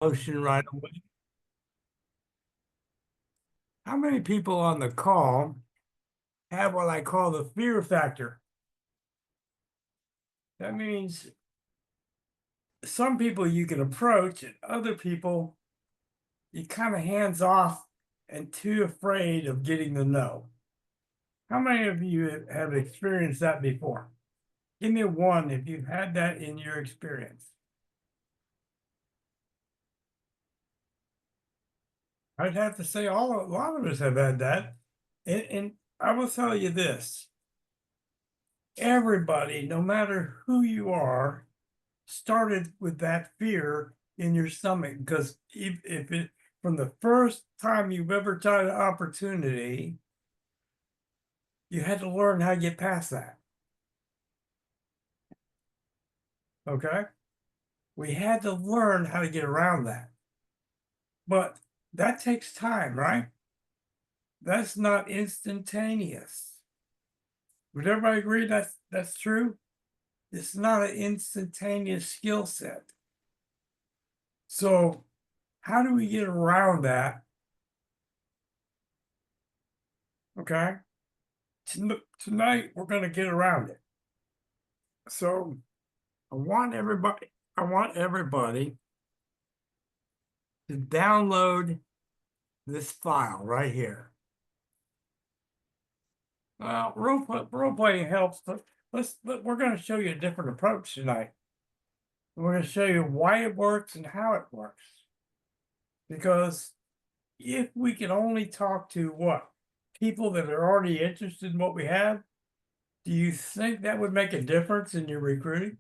Motion right away. How many people on the call have what I call the fear factor? That means some people you can approach, and other people you kind of hands off and too afraid of getting the no. How many of you have experienced that before? Give me one if you've had that in your experience. I'd have to say a lot of us have had that. And I will tell you this, everybody, no matter who you are, started with that fear in your stomach because if it from the first time you've ever tried an opportunity, you had to learn how to get past that. Okay. We had to learn how to get around that. But that takes time, right? That's not instantaneous. Would everybody agree that's true? It's not an instantaneous skill set. So how do we get around that? Okay. Tonight we're going to get around it. So I want everybody to download this file right here. Role playing helps, but we're going to show you a different approach tonight. We're going to show you why it works and how it works. Because if we can only talk to what? People that are already interested in what we have, do you think that would make a difference in your recruiting?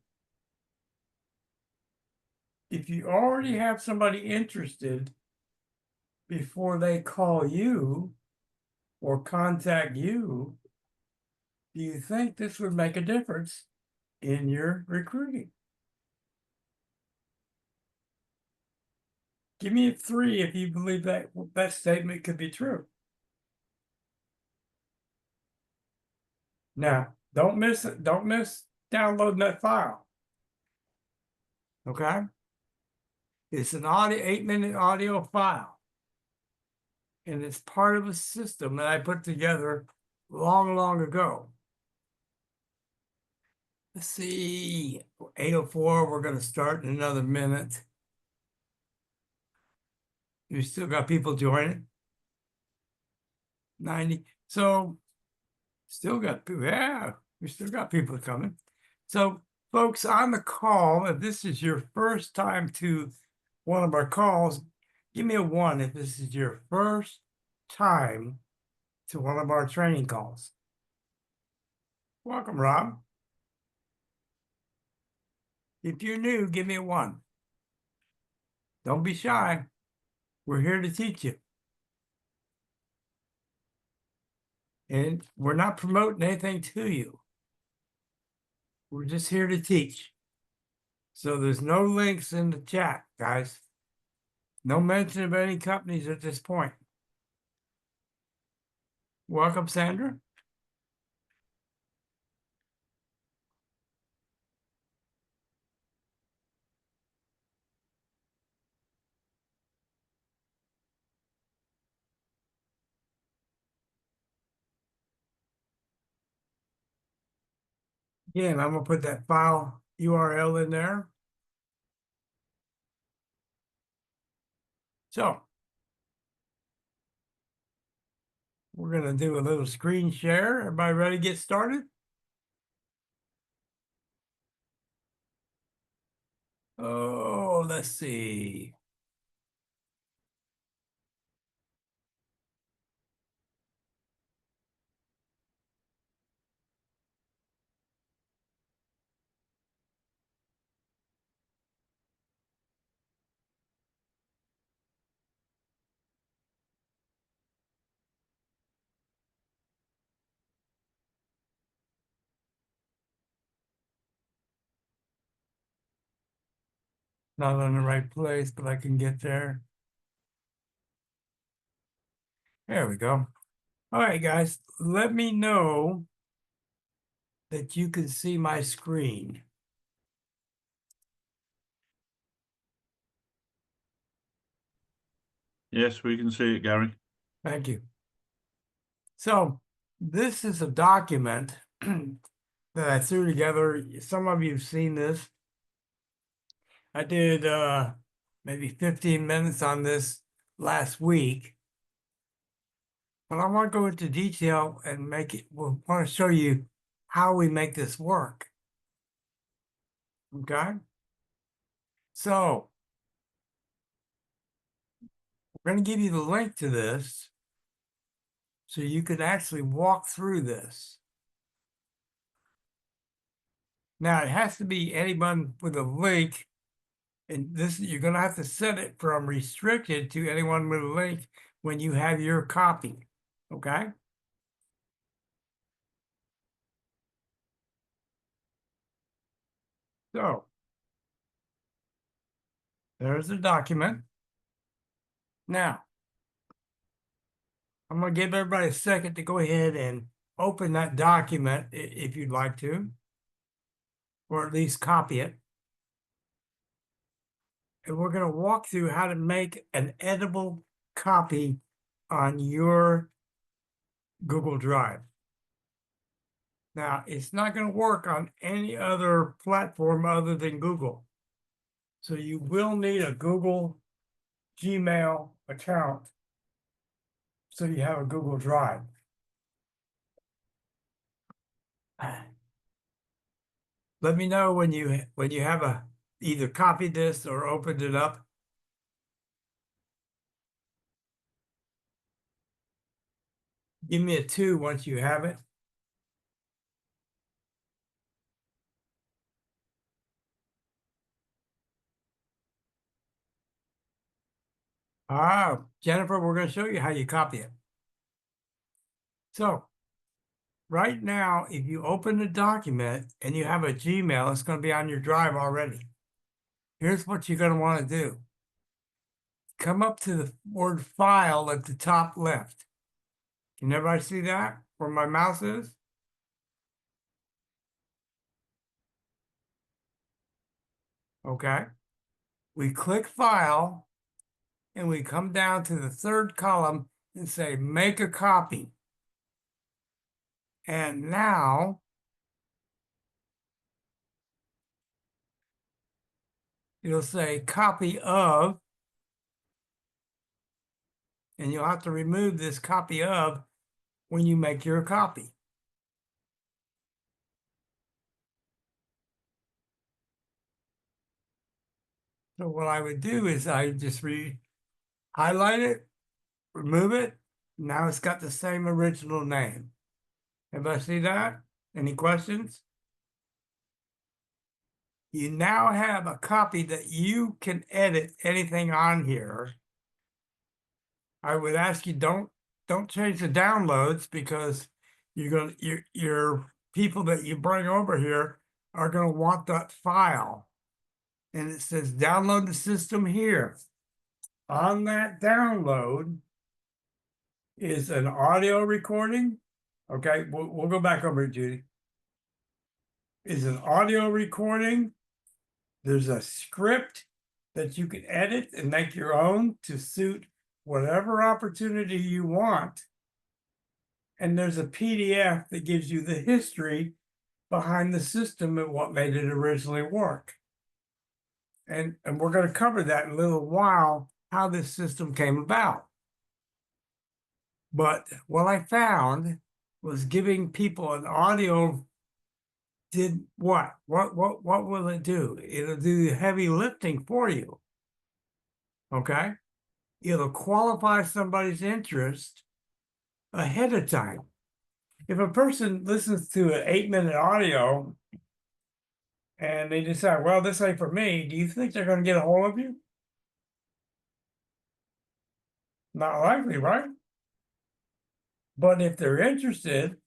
If you already have somebody interested before they call you or contact you, do you think this would make a difference in your recruiting? Give me a 3 if you believe that statement could be true. Now, don't miss it. Don't miss downloading that file. Okay? It's an 8-minute audio file. And it's part of a system that I put together long ago. Let's see, 8:04, we're going to start in another minute. You still got people joining? 90. So still got people. Yeah, we still got people coming. So folks on the call, if this is your first time to one of our calls, give me a 1 if this is your first time to one of our training calls. Welcome, Rob. If you're new, give me a 1. Don't be shy. We're here to teach you. And we're not promoting anything to you. We're just here to teach. So there's no links in the chat, guys. No mention of any companies at this point. Welcome, Sandra. Again, I'm going to put that file URL in there. So we're going to do a little screen share. Everybody ready to get started? Oh, let's see. Not in the right place, but I can get there. There we go. All right, guys, let me know that you can see my screen? Yes, we can see it, Gary. Thank you. So this is a document that I threw together. Some of you have seen this. I did maybe 15 minutes on this last week. But I want to go into detail and we'll want to show you how we make this work. Okay? So we're going to give you the link to this so you can actually walk through this. Now it has to be anyone with a link, and this you're going to have to set it from restricted to anyone with a link when you have your copy. Okay? So there's the document. Now, I'm going to give everybody a second to go ahead and open that document if you'd like to, or at least copy it. And we're going to walk through how to make an editable copy on your Google Drive. Now, it's not going to work on any other platform other than Google. So you will need a Google Gmail account so you have a Google Drive. Let me know when you have either copied this or opened it up. Give me a 2 once you have it. Jennifer, we're going to show you how you copy it. So right now, if you open the document and you have a Gmail, it's going to be on your drive already. Here's what you're going to want to do. Come up to the word file at the top left. Can everybody see that where my mouse is? Okay. We click file and we come down to the third column and say make a copy. And now it'll say copy of, and you'll have to remove this copy of when you make your copy. So what I would do is I just highlight it, remove it. Now it's got the same original name. Everybody see that? Any questions? You now have a copy that you can edit anything on here. I would ask you don't change the downloads because your people that you bring over here are going to want that file. And it says download the system here. On that download is an audio recording. Okay, we'll go back over it, Judy. Is an audio recording. There's a script that you can edit and make your own to suit whatever opportunity you want. And there's a PDF that gives you the history behind the system and what made it originally work. And we're going to cover that in a little while, how this system came about. But what I found was giving people an audio did what? What will it do? It'll do heavy lifting for you. Okay? It'll qualify somebody's interest ahead of time. If a person listens to an 8-minute audio and they decide, well, this ain't for me, do you think they're going to get a hold of you? Not likely, right? But if they're interested,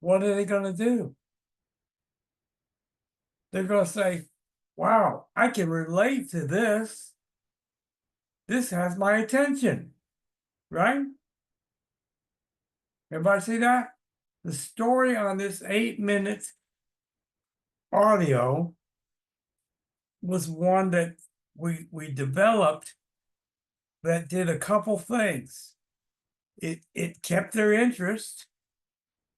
what are they going to do? They're going to say, wow, I can relate to this. This has my attention, right? Everybody see that? The story on this 8-minute audio was one that we developed that did a couple things. It kept their interest.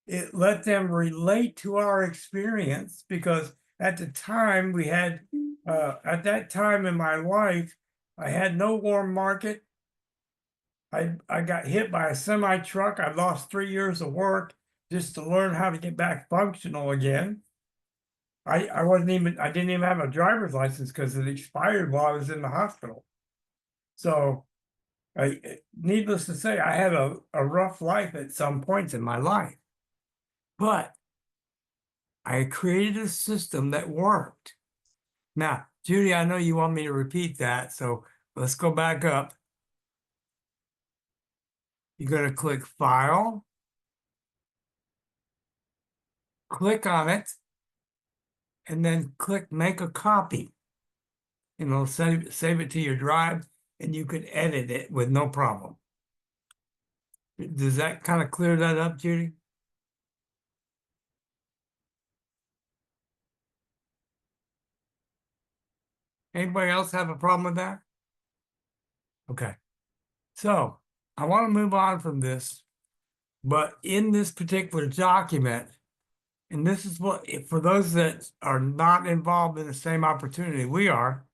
It let them relate to our experience because at the time we had, at that time in my life, I had no warm market. I got hit by a semi truck. I lost 3 years of work just to learn how to get back functional again. I didn't even have a driver's license because it expired while I was in the hospital. So needless to say, I had a rough life at some points in my life. But I created a system that worked. Now, Judy, I know you want me to repeat that, so let's go back up. You're going to click File, click on it, and then click Make a Copy. And it'll save it to your drive, and you can edit it with no problem. Does that kind of clear that up, Judy? Anybody else have a problem with that? Okay. So I want to move on from this, but in this particular document, and this is what, for those that are not involved in the same opportunity we are,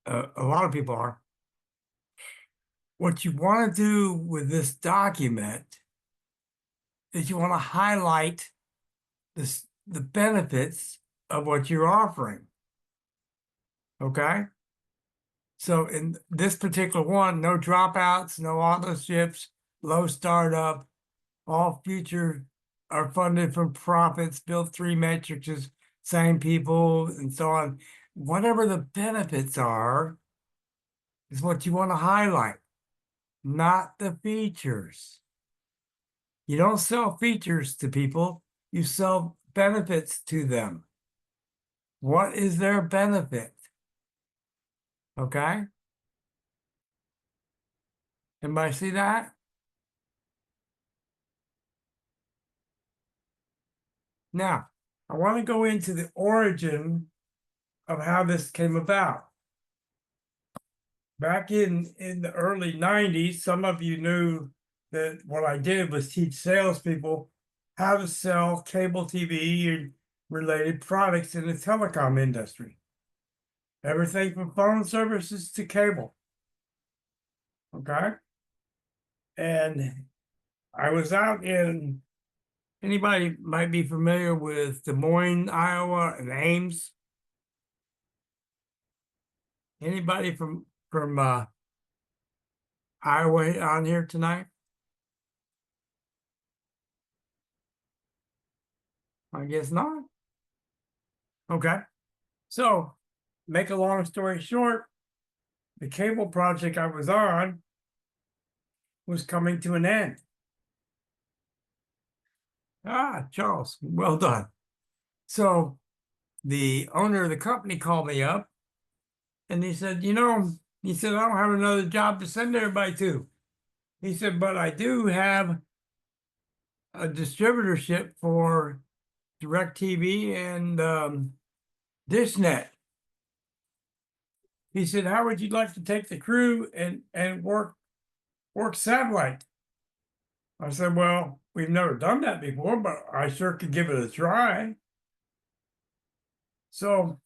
a lot of people are, what you want to do with this document is you want to highlight the benefits of what you're offering. Okay? So in this particular one, no dropouts, no auto ships, low startup, all future are funded from profits, built 3 matrices, same people, and so on. Whatever the benefits are, is what you want to highlight, not the features. You don't sell features to people, you sell benefits to them. What is their benefit? Okay? Anybody see that? Now, I want to go into the origin of how this came about. Back in the early 90s, some of you knew that what I did was teach salespeople how to sell cable TV and related products in the telecom industry. Everything from phone services to cable. Okay? And I was out in, anybody might be familiar with Des Moines, Iowa, and Ames. Anybody from Iowa on here tonight? I guess not. Okay. So, make a long story short, the cable project I was on was coming to an end. Ah, Charles, well done. So, the owner of the company called me up and he said, I don't have another job to send everybody to. He said, but I do have a distributorship for DirecTV and DishNet. He said, how would you like to take the crew and work satellite? I said, well, we've never done that before, but I sure could give it a try. So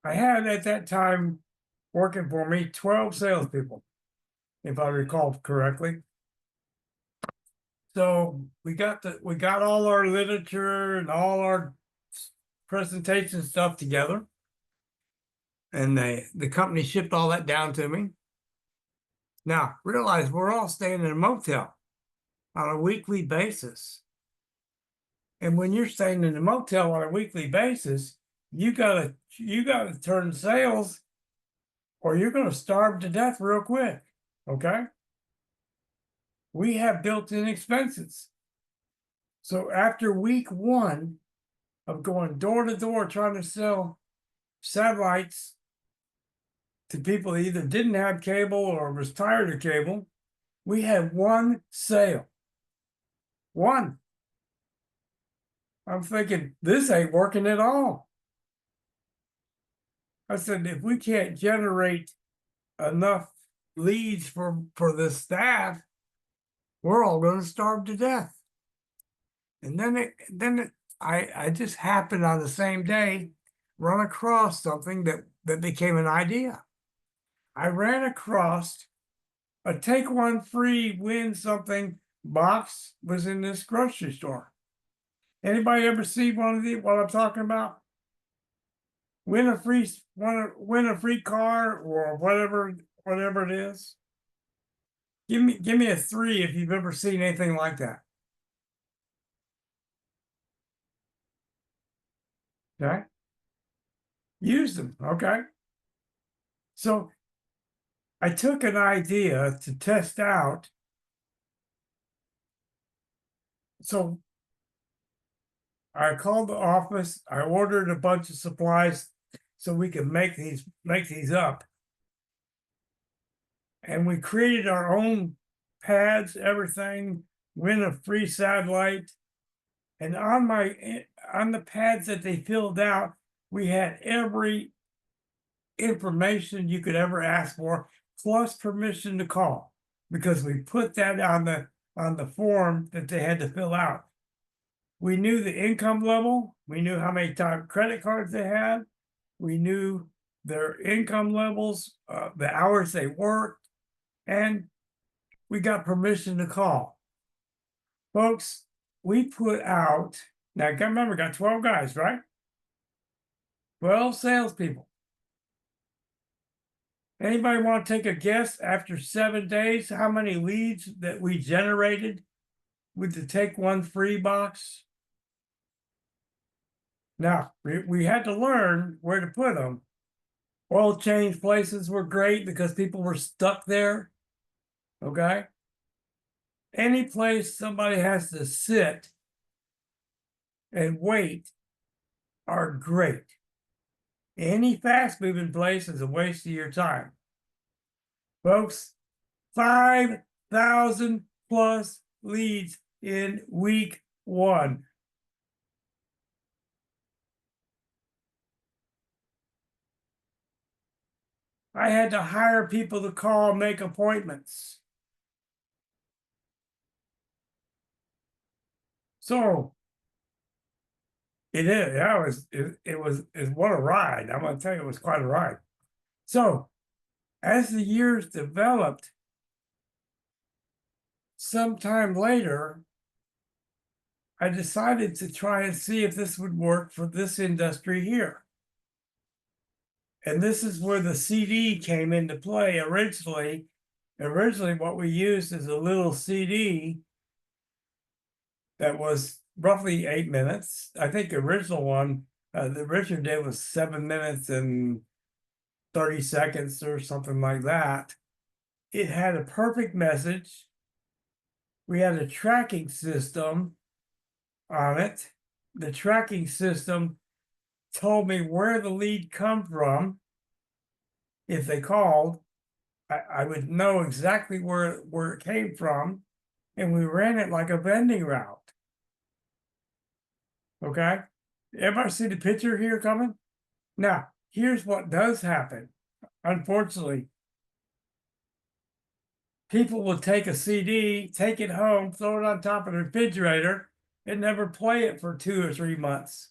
I had at that time working for me 12 salespeople, if I recall correctly. So we got all our literature and all our presentation stuff together. And the company shipped all that down to me. Now, realize we're all staying in a motel on a weekly basis. And when you're staying in a motel on a weekly basis, you gotta turn sales or you're gonna starve to death real quick. Okay? We have built-in expenses. So after week 1 of going door to door trying to sell satellites to people that either didn't have cable or was tired of cable, we had 1 sale. 1. I'm thinking, this ain't working at all. I said, if we can't generate enough leads for the staff, we're all going to starve to death. And then I just happened on the same day run across something that became an idea. I ran across a take one free win something box was in this grocery store. Anybody ever see one of these? What I'm talking about? Win a free win a free car or whatever it is. Give me a 3 if you've ever seen anything like that. Okay. Use them. Okay. So I took an idea to test out. So I called the office. I ordered a bunch of supplies so we could make these up. And we created our own pads, everything, win a free satellite. And on the pads that they filled out, we had every information you could ever ask for, plus permission to call, because we put that on the form that they had to fill out. We knew the income level, we knew how many time credit cards they had, we knew their income levels, the hours they worked, and we got permission to call. Folks, we put out, now remember, got 12 guys, right? 12 salespeople. Anybody want to take a guess after 7 days how many leads that we generated with the take one free box? Now, we had to learn where to put them. Oil change places were great because people were stuck there. Okay. Any place somebody has to sit and wait are great. Any fast moving place is a waste of your time. Folks, 5,000 plus leads in week 1. I had to hire people to call, make appointments. So it is, yeah, what a ride. I'm gonna tell you, it was quite a ride. So as the years developed, sometime later, I decided to try and see if this would work for this industry here. And this is where the CD came into play originally. Originally, what we used is a little CD that was roughly 8 minutes. I think the original one, the original did was 7 minutes and 30 seconds or something like that. It had a perfect message. We had a tracking system on it. The tracking system told me where the lead come from. If they called, I would know exactly where it came from, and we ran it like a vending route. Okay, everybody see the picture here coming? Now, here's what does happen. Unfortunately, people will take a CD, take it home, throw it on top of the refrigerator, and never play it for 2 or 3 months.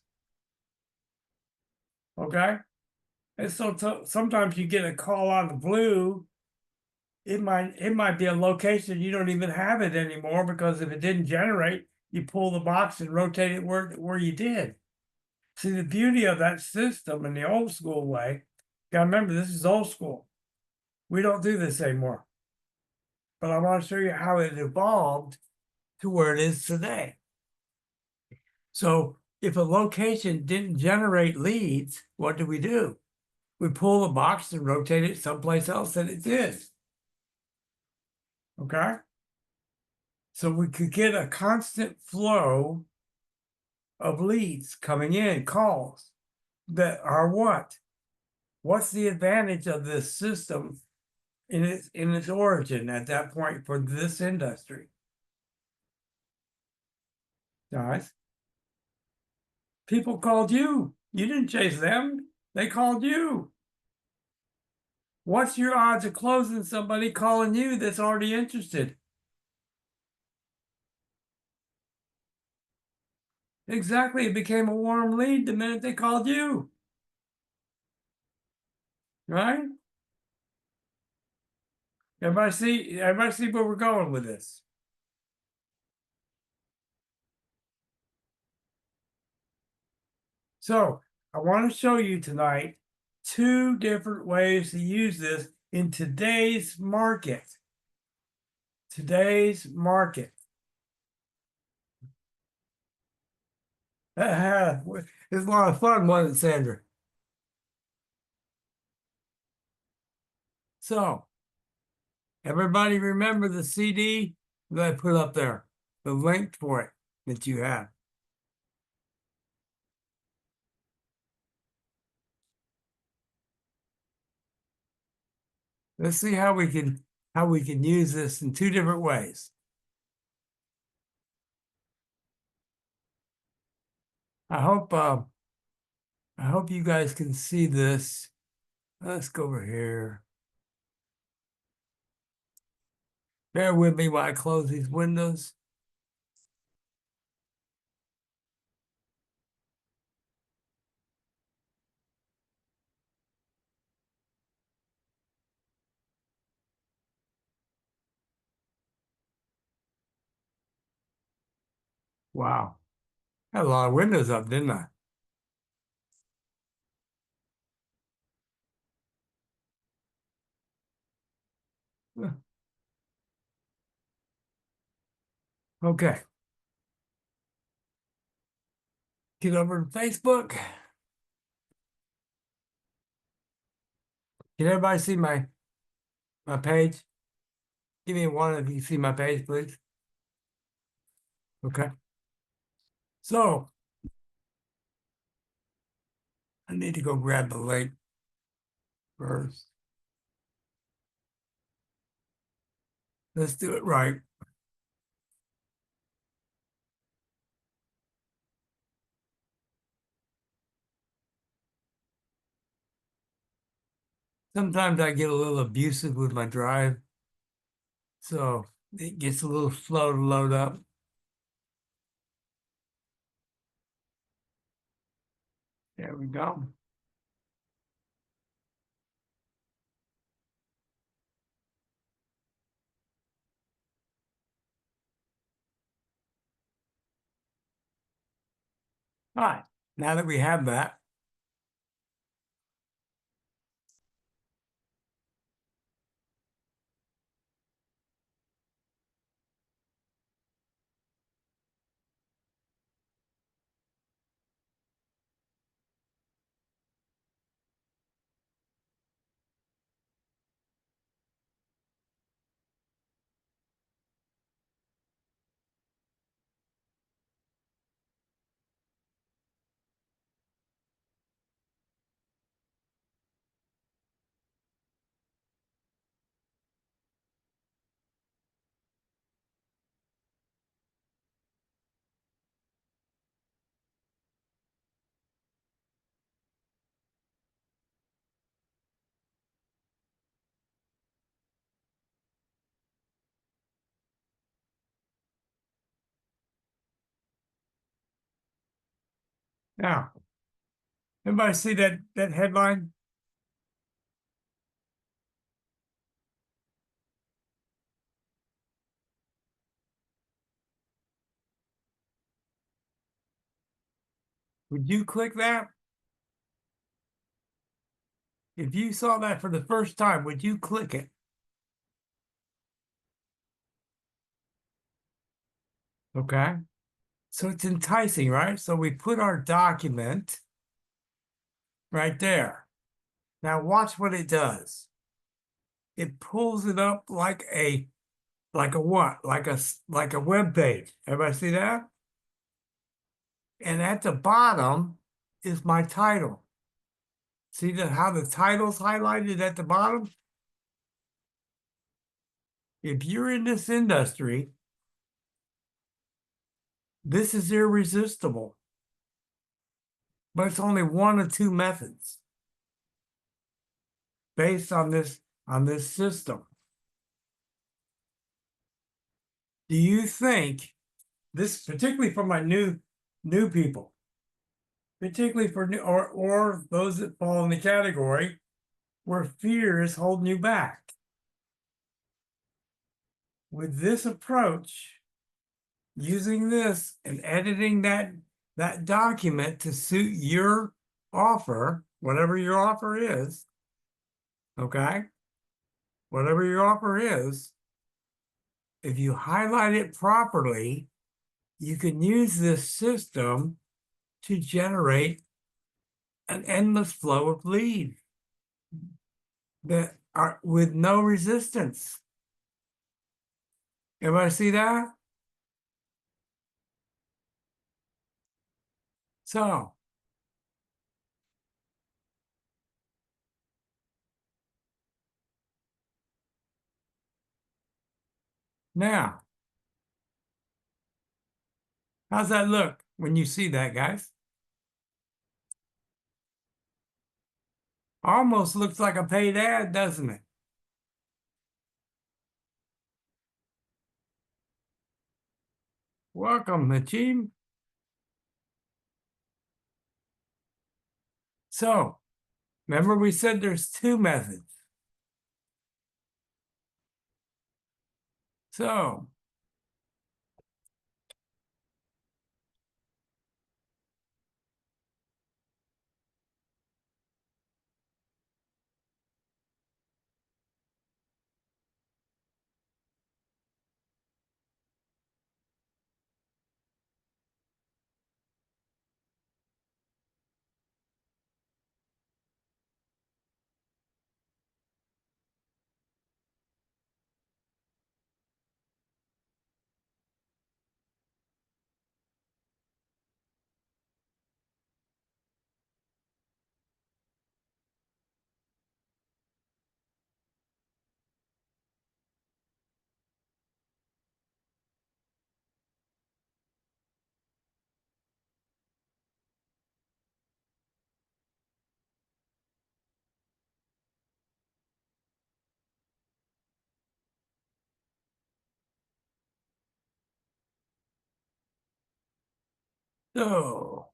Okay, and so sometimes you get a call out of the blue. It might be a location you don't even have it anymore, because if it didn't generate, you pull the box and rotate it where you did. See, the beauty of that system in the old school way, gotta remember, this is old school. We don't do this anymore. But I want to show you how it evolved to where it is today. So if a location didn't generate leads, what do? We pull the box and rotate it someplace else that it did. Okay? So we could get a constant flow of leads coming in, calls that are what? What's the advantage of this system in its origin at that point for this industry? Guys? People called you. You didn't chase them. They called you. What's your odds of closing somebody calling you that's already interested? Exactly. It became a warm lead the minute they called you. Right? Everybody see where we're going with this. So I want to show you tonight two different ways to use this in today's market. Today's market. It's a lot of fun, wasn't it, Sandra? So, everybody remember the CD that I put up there, the link for it that you have. Let's see how we can use this in two different ways. I hope you guys can see this. Let's go over here. Bear with me while I close these windows. Wow. Had a lot of windows up, didn't I? Okay. Get over to Facebook. Can everybody see my page? Give me one if you see my page, please. Okay. So I need to go grab the link first. Let's do it right. Sometimes I get a little abusive with my drive, so it gets a little slow to load up. There we go. All right. Now that we have that, now, everybody see that headline? Would you click that? If you saw that for the first time, would you click it? Okay. So it's enticing, right? So we put our document right there. Now watch what it does. It pulls it up like a what? Like a web page. Everybody see that? And at the bottom is my title. See how the title's highlighted at the bottom? If you're in this industry, this is irresistible. but it's only one of two methods based on this system. Do you think this, particularly for my new people, particularly for new or those that fall in the category where fear is holding you back? With this approach, using this and editing that document to suit your offer, whatever your offer is, okay? Whatever your offer is, if you highlight it properly, you can use this system to generate an endless flow of leads that are with no resistance. Everybody see that? So now, how's that look when you see that, guys? Almost looks like a paid ad, doesn't it? Welcome, Hachim. So, remember we said there's two methods. So, so,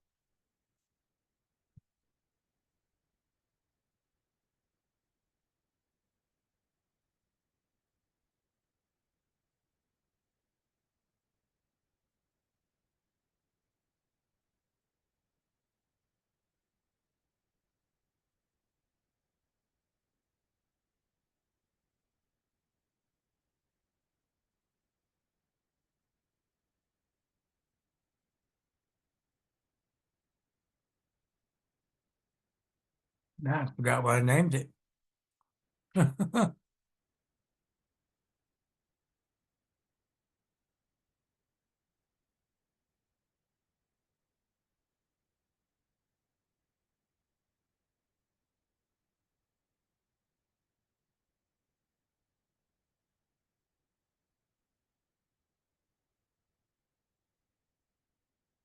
now I forgot what I named it.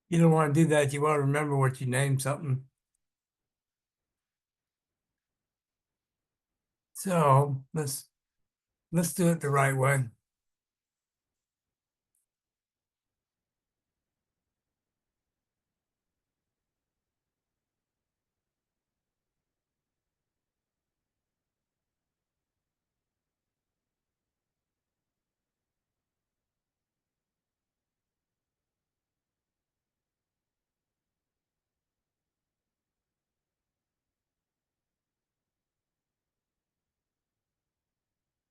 You don't want to do that. You want to remember what you named something. So let's do it the right way.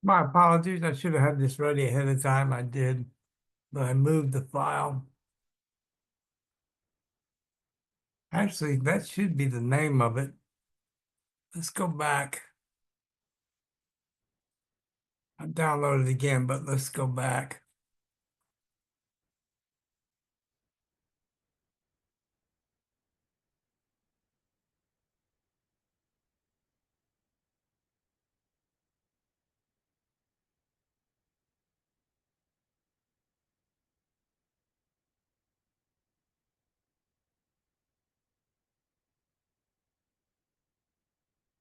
My apologies. I should have had this ready ahead of time. I did, but I moved the file. Actually, that should be the name of it. Let's go back. I downloaded it again, but let's go back.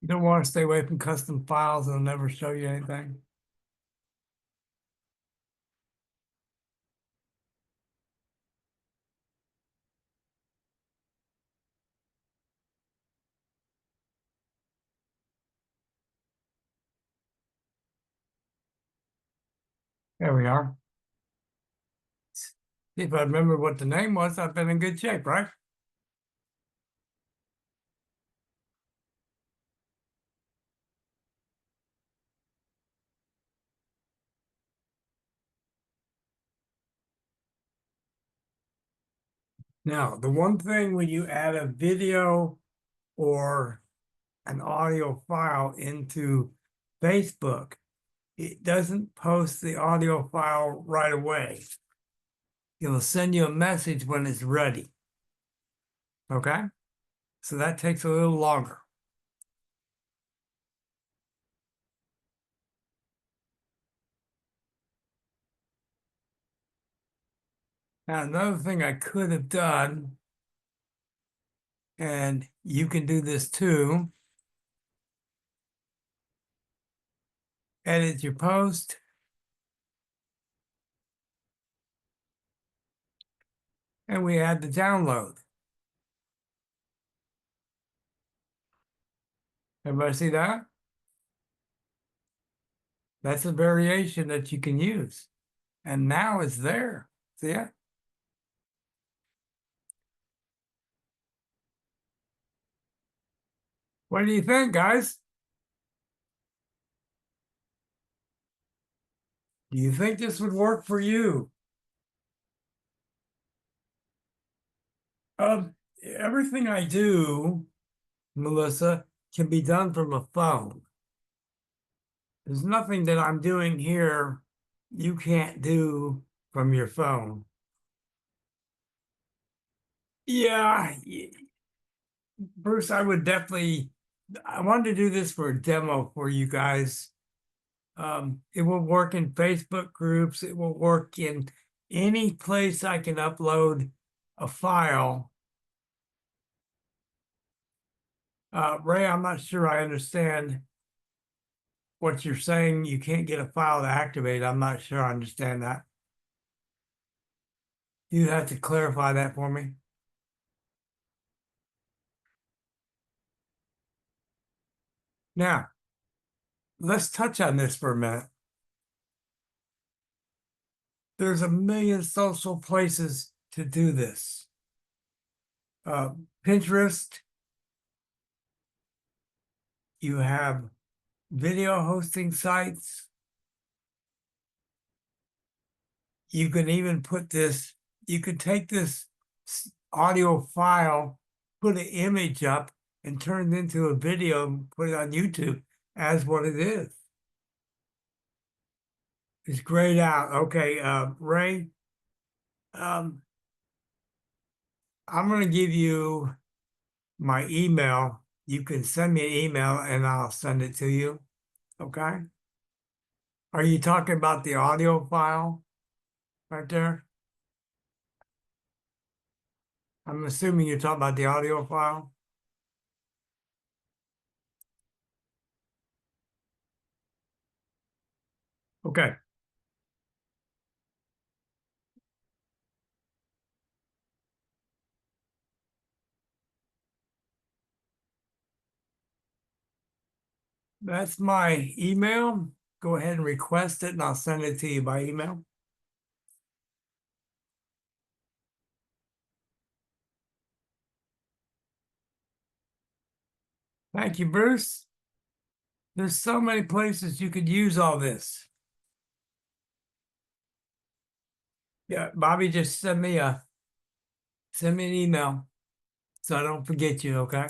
You don't want to stay away from custom files, it'll never show you anything. There we are. If I remember what the name was, I've been in good shape, right? Now, the one thing when you add a video or an audio file into Facebook, it doesn't post the audio file right away. It'll send you a message when it's ready. Okay? So that takes a little longer. Now, another thing I could have done, and you can do this too, edit your post. And we add the download. Everybody see that? That's a variation that you can use. And now it's there. See it? What do you think, guys? Do you think this would work for you? Everything I do, Melissa, can be done from a phone. There's nothing that I'm doing here you can't do from your phone. Yeah, Bruce, I wanted to do this for a demo for you guys. It will work in Facebook groups. It will work in any place I can upload a file. Ray, I'm not sure I understand what you're saying. You can't get a file to activate. I'm not sure I understand that. You have to clarify that for me. Now, let's touch on this for a minute. There's a million social places to do this. Pinterest, you have video hosting sites. You can even put this, you could take this audio file, put an image up, and turn it into a video and put it on YouTube as what it is. It's grayed out. Okay, Ray, I'm going to give you my email. You can send me an email and I'll send it to you. Okay? Are you talking about the audio file right there? I'm assuming you're talking about the audio file. Okay. That's my email. Go ahead and request it and I'll send it to you by email. Thank you, Bruce. There's so many places you could use all this. Yeah, Bobby, just send me an email so I don't forget you, okay?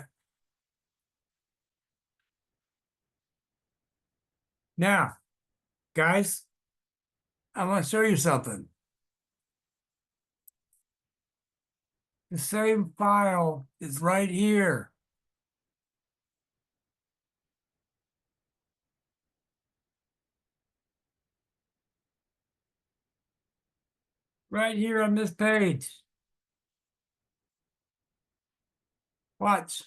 Now, guys, I want to show you something. The same file is right here. Right here on this page. Watch.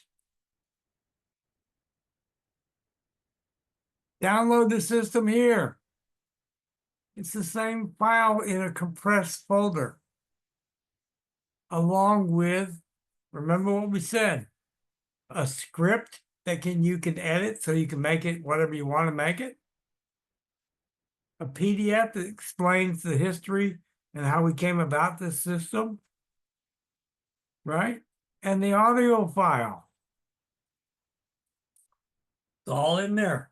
Download the system here. It's the same file in a compressed folder. Along with, remember what we said, a script that you can edit so you can make it whatever you want to make it. A PDF that explains the history and how we came about this system, right? And the audio file. It's all in there.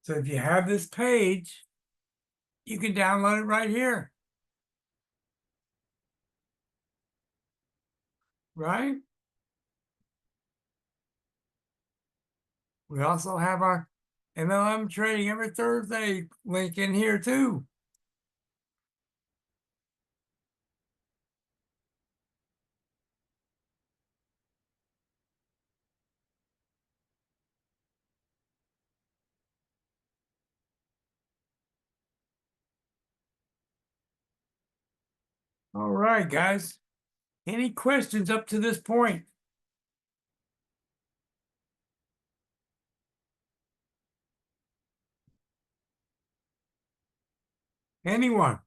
So if you have this page, you can download it right here. Right? We also have our MLM training every Thursday link in here too. All right, guys. Any questions up to this point? Anyone?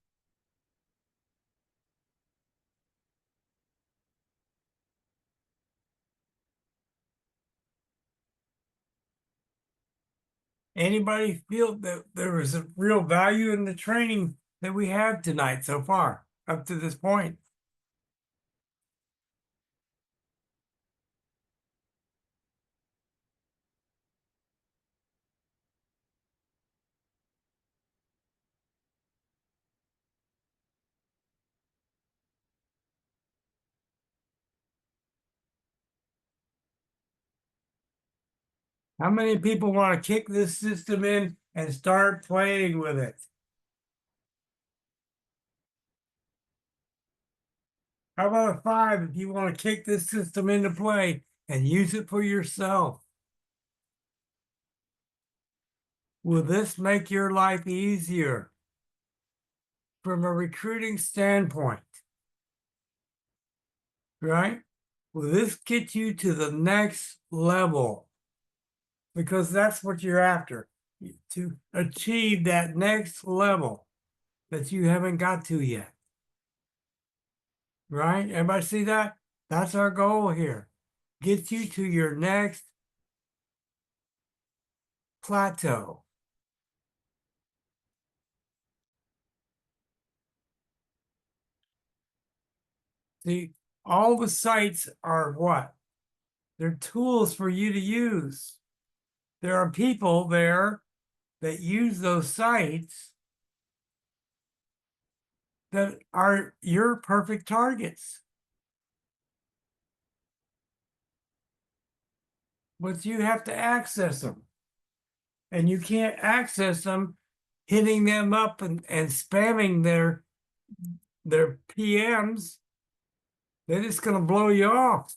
Anybody feel that there was a real value in the training that we have tonight so far, up to this point? How many people want to kick this system in and start playing with it? How about a 5 if you want to kick this system into play and use it for yourself? Will this make your life easier from a recruiting standpoint? Right? Will this get you to the next level? Because that's what you're after, to achieve that next level that you haven't got to yet. Right? Everybody see that? That's our goal here. Get you to your next plateau. See, all the sites are what? They're tools for you to use. There are people there that use those sites that are your perfect targets. But you have to access them. And you can't access them hitting them up and spamming their PMs. They're just going to blow you off.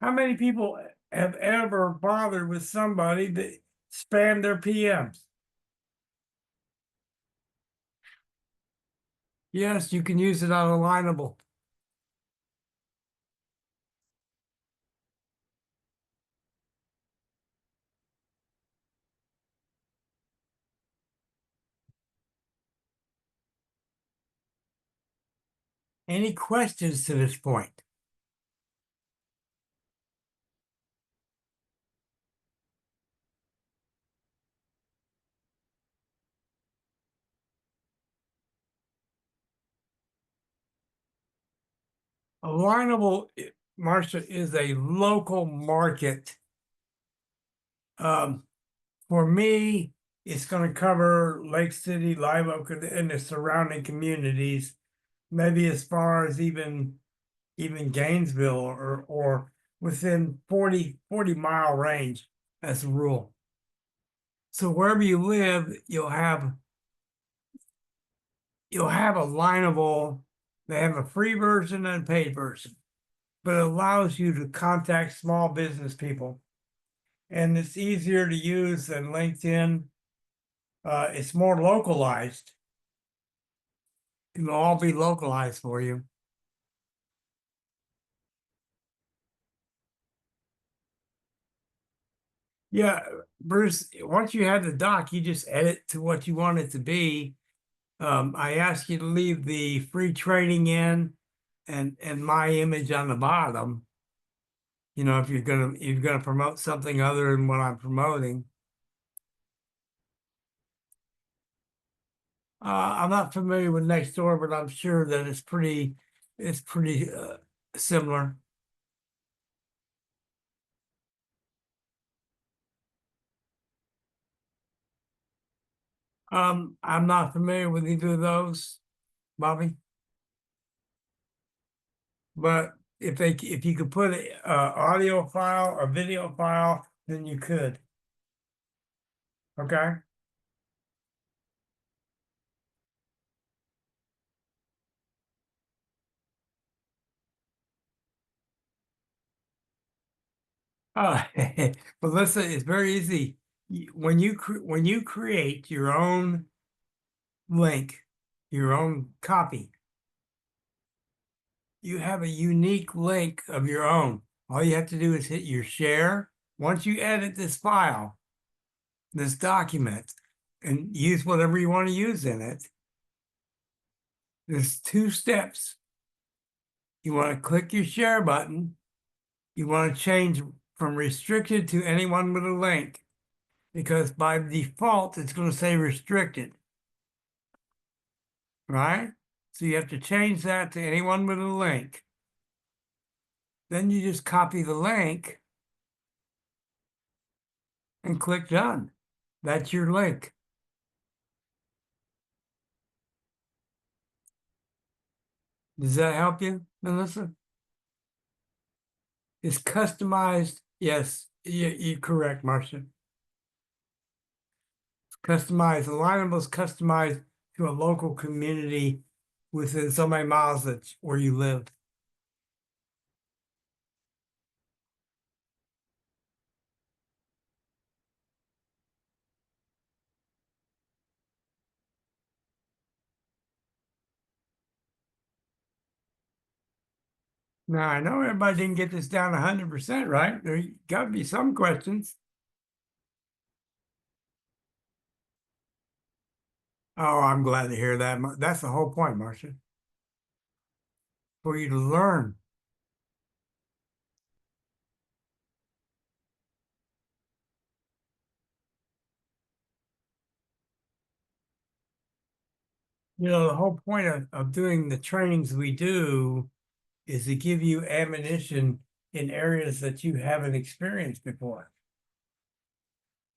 How many people have ever bothered with somebody that spammed their PMs? Yes, you can use it on Alignable. Any questions to this point? Alignable, Marcia, is a local market. For me, it's going to cover Lake City, Live Oak, and the surrounding communities, maybe as far as even Gainesville or within 40-mile range as a rule. So wherever you live, you'll have Alignable. They have a free version and a paid version, but it allows you to contact small business people. And it's easier to use than LinkedIn. It's more localized. It'll all be localized for you. Yeah, Bruce, once you have the doc, you just edit to what you want it to be. I ask you to leave the free training in and my image on the bottom. You know, if you're gonna promote something other than what I'm promoting. I'm not familiar with Nextdoor, but I'm sure that it's pretty similar. I'm not familiar with either of those, Bobby. But if you could put a audio file or video file, then you could. Okay. But listen, it's very easy. When you create your own link, your own copy, you have a unique link of your own. All you have to do is hit your share. Once you edit this file, this document, and use whatever you want to use in it, there's two steps. You want to click your share button. You want to change from restricted to anyone with a link, because by default, it's going to say restricted, right? So you have to change that to anyone with a link. Then you just copy the link and click done. That's your link. Does that help you, Melissa? It's customized. Yes, you're correct, Marcia. It's customized. Alignable is customized to a local community within so many miles that where you live. Now, I know everybody didn't get this down 100%, right? There got to be some questions. Oh, I'm glad to hear that. That's the whole point, Marcia, for you to learn. You know, the whole point of doing the trainings we do is to give you ammunition in areas that you haven't experienced before.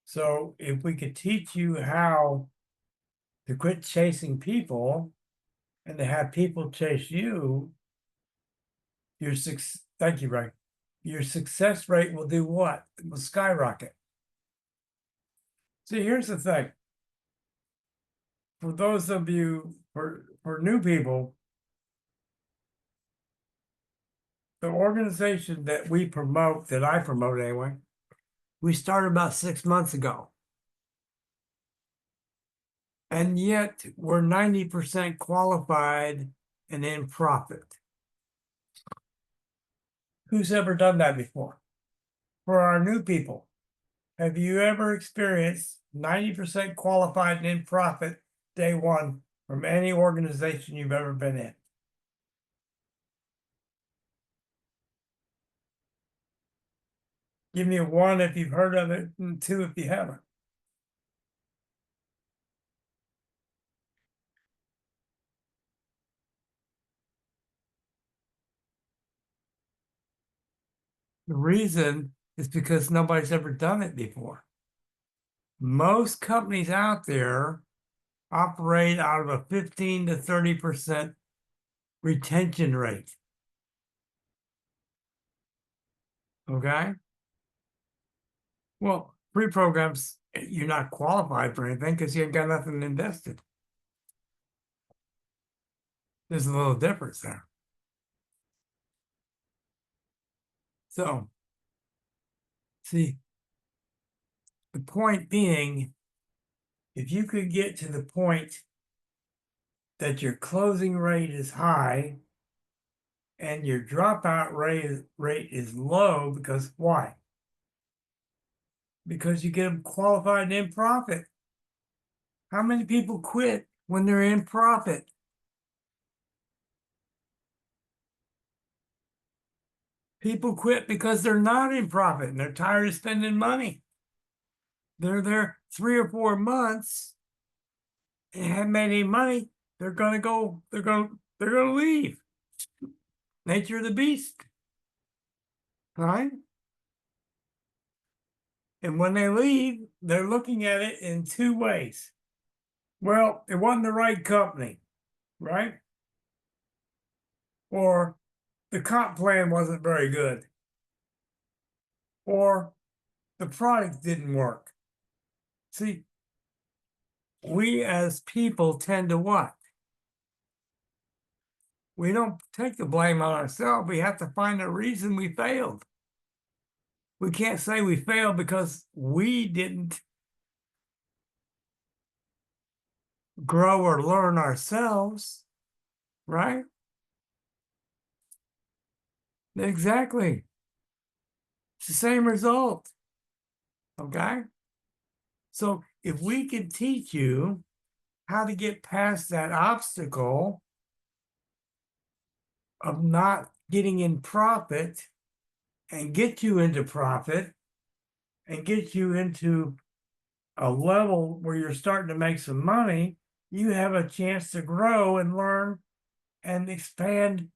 So if we could teach you how to quit chasing people and to have people chase you, thank you, Ray. Your success rate will do what? It will skyrocket. See, here's the thing. For those of you, for new people, the organization that we promote, that I promote anyway, we started about 6 months ago. And yet we're 90% qualified and in profit. Who's ever done that before? For our new people, have you ever experienced 90% qualified and in profit day one from any organization you've ever been in? Give me a one if you've heard of it, and two if you haven't. The reason is because nobody's ever done it before. Most companies out there operate out of a 15 to 30% retention rate. Okay. Well, pre-programs, you're not qualified for anything because you ain't got nothing invested. There's a little difference there. So, see, the point being, if you could get to the point that your closing rate is high and your dropout rate is low, because why? because you get them qualified in profit. How many people quit when they're in profit? People quit because they're not in profit and they're tired of spending money. They're there 3 or 4 months and haven't made any money. They're gonna go, they're gonna leave. Nature of the beast. Right? And when they leave, they're looking at it in 2 ways. Well, it wasn't the right company, right? Or the comp plan wasn't very good. Or the product didn't work. See, we as people tend to what? We don't take the blame on ourselves. We have to find a reason we failed. We can't say we failed because we didn't grow or learn ourselves, right? Exactly. It's the same result. Okay? So if we can teach you how to get past that obstacle of not getting in profit and get you into profit and get you into a level where you're starting to make some money, you have a chance to grow and learn and expand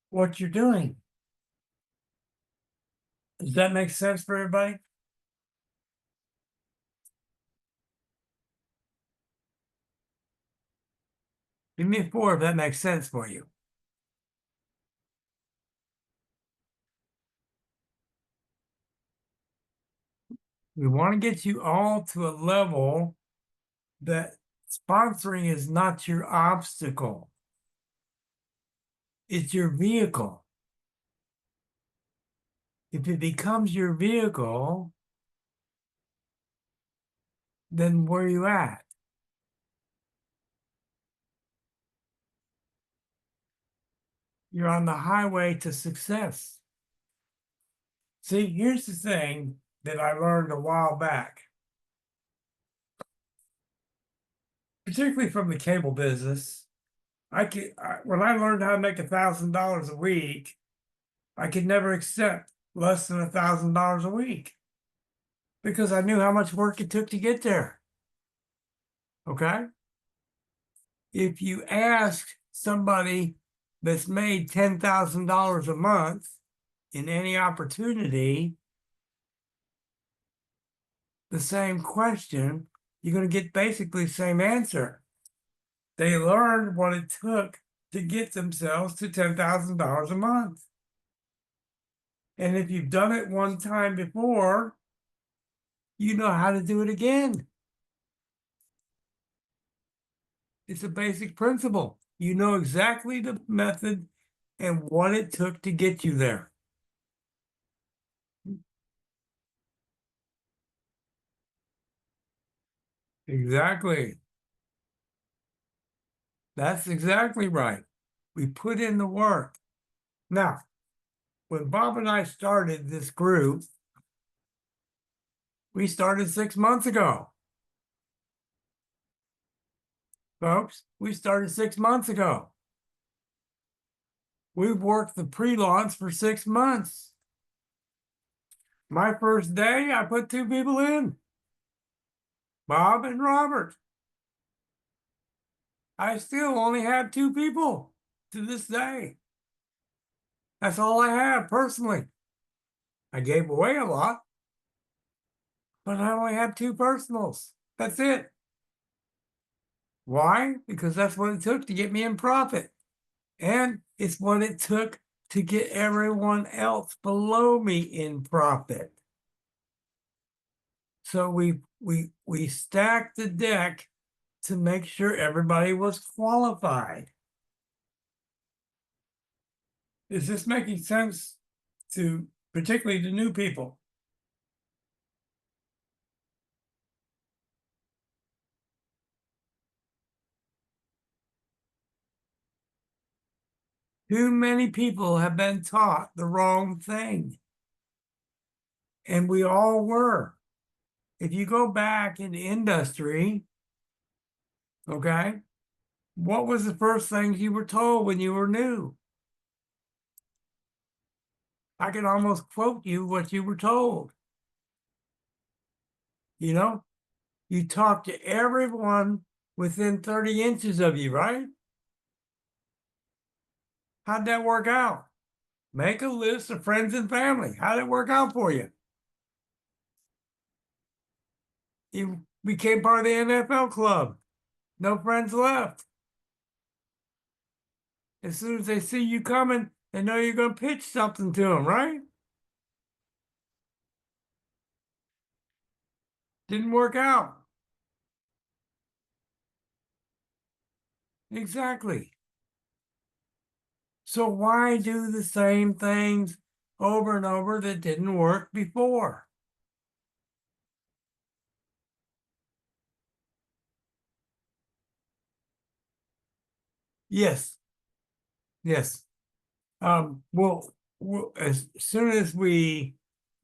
what you're doing. Does that make sense for everybody? Give me a 4 if that makes sense for you. We want to get you all to a level that sponsoring is not your obstacle. It's your vehicle. If it becomes your vehicle, then where are you at? You're on the highway to success. See, here's the thing that I learned a while back, particularly from the cable business. When I learned how to make $1,000 a week, I could never accept less than $1,000 a week because I knew how much work it took to get there. Okay? If you ask somebody that's made $10,000 a month in any opportunity the same question, you're going to get basically the same answer. They learned what it took to get themselves to $10,000 a month. And if you've done it one time before, you know how to do it again. It's a basic principle. You know exactly the method and what it took to get you there. Exactly. That's exactly right. We put in the work. Now, when Bob and I started this group, we started 6 months ago. Folks, we started 6 months ago. We've worked the pre-launch for 6 months. My first day, I put 2 people in, Bob and Robert. I still only have 2 people to this day. That's all I have personally. I gave away a lot, but I only have 2 personals. That's it. Why? Because that's what it took to get me in profit. And it's what it took to get everyone else below me in profit. So we stacked the deck to make sure everybody was qualified. Is this making sense to particularly to new people? Too many people have been taught the wrong thing. And we all were. If you go back in the industry, okay, what was the first things you were told when you were new? I can almost quote you what you were told. You know, you talk to everyone within 30 inches of you, right? How'd that work out? Make a list of friends and family. How'd it work out for you? You became part of the NFL club. No friends left. As soon as they see you coming, they know you're going to pitch something to them, right? Didn't work out. Exactly. So why do the same things over and over that didn't work before? Yes. Yes. Well, as soon as we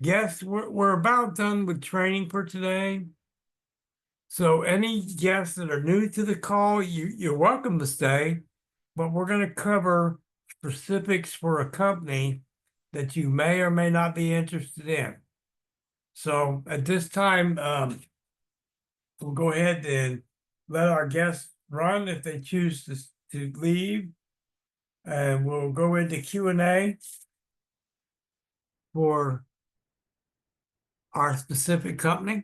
guess, we're about done with training for today. So any guests that are new to the call, you're welcome to stay, but we're going to cover specifics for a company that you may or may not be interested in. So at this time, we'll go ahead and let our guests run if they choose to leave, and we'll go into Q&A for our specific company.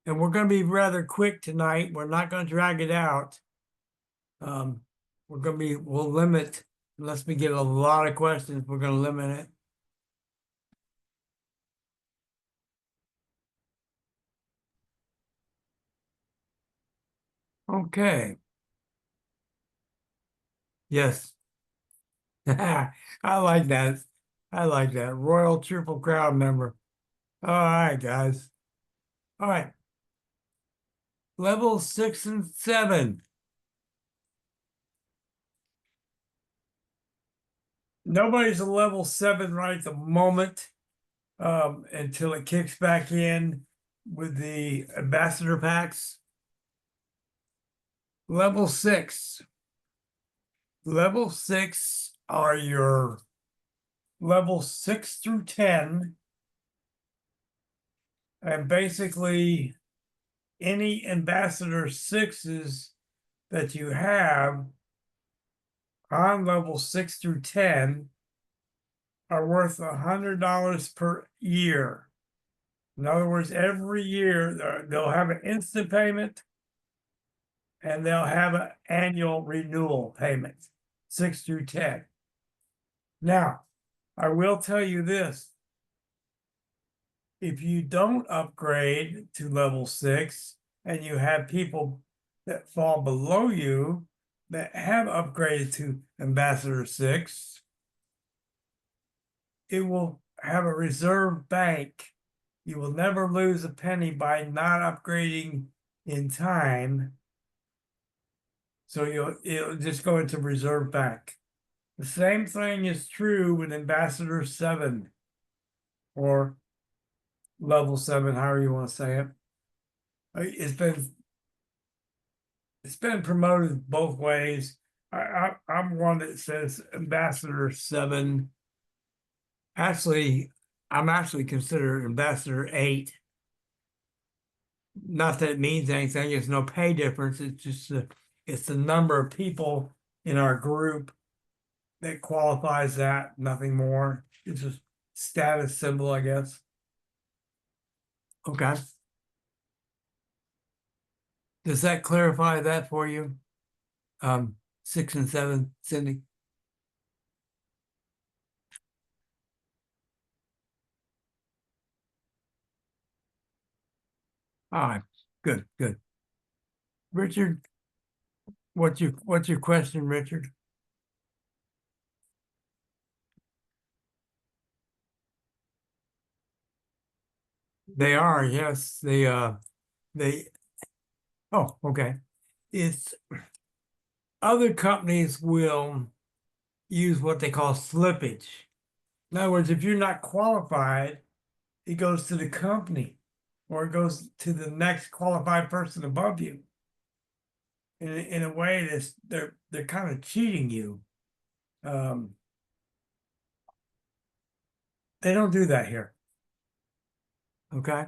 And we're going to be rather quick tonight. We're not going to drag it out. We'll limit, unless we get a lot of questions, we're going to limit it. Okay. Yes. I like that. I like that. Royal Triple Crown member. All right, guys. All right. Level 6 and 7. Nobody's a level 7 right at the moment, until it kicks back in with the ambassador packs. Level 6. Level 6 are your level 6 through 10. And basically, any ambassador 6s that you have on level 6 through 10 are worth $100 per year. In other words, every year they'll have an instant payment and they'll have an annual renewal payment, 6 through 10. Now, I will tell you this. If you don't upgrade to level 6 and you have people that fall below you that have upgraded to Ambassador 6, it will have a reserve bank. You will never lose a penny by not upgrading in time. So it'll just go into reserve bank. The same thing is true with Ambassador 7 or level 7, however you want to say it. It's been promoted both ways. I'm one that says Ambassador 7. Actually, I'm actually considered Ambassador 8. Not that it means anything. There's no pay difference. It's just it's the number of people in our group that qualifies that, nothing more. It's a status symbol, I guess. Okay. Does that clarify that for you? 6 and 7, Cindy? All right, good, good. Richard, what's your question, Richard? They are, yes. They oh, okay. It's other companies will use what they call slippage. In other words, if you're not qualified it goes to the company, or it goes to the next qualified person above you. In a way that's they're kind of cheating you. They don't do that here. Okay.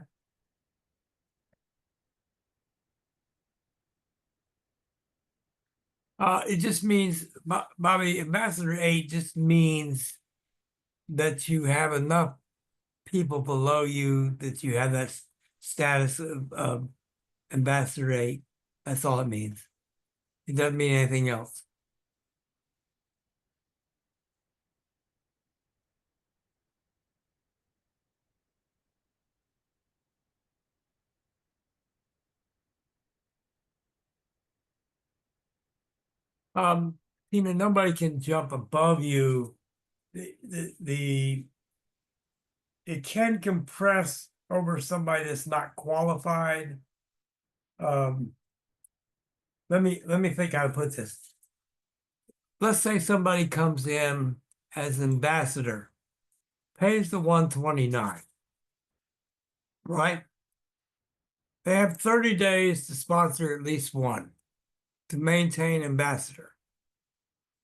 It just means, Bobby, Ambassador 8 just means that you have enough people below you that you have that status of Ambassador 8. That's all it means. It doesn't mean anything else. Tina, nobody can jump above you. It can compress over somebody that's not qualified. Let me think how to put this. Let's say somebody comes in as ambassador, pays the 129, right? They have 30 days to sponsor at least one to maintain ambassador.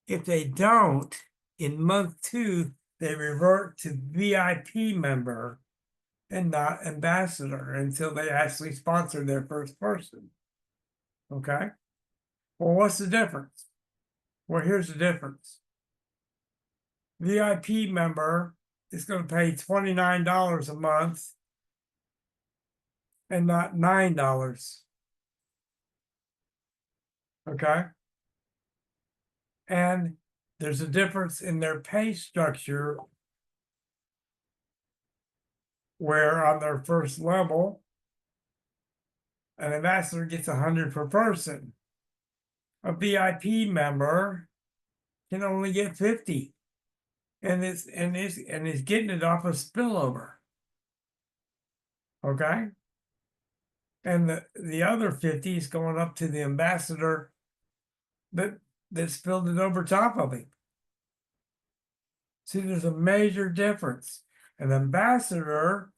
If they don't, in month 2, they revert to VIP member and not ambassador until they actually sponsor their first person. Okay? Well, what's the difference? Well, here's the difference. VIP member is going to pay $29 a month and not $9. Okay? And there's a difference in their pay structure where on their first level, an ambassador gets 100 per person. A VIP member can only get 50. And is getting it off of spillover. Okay? And the other 50 is going up to the ambassador that spilled it over top of him. See, there's a major difference. An ambassador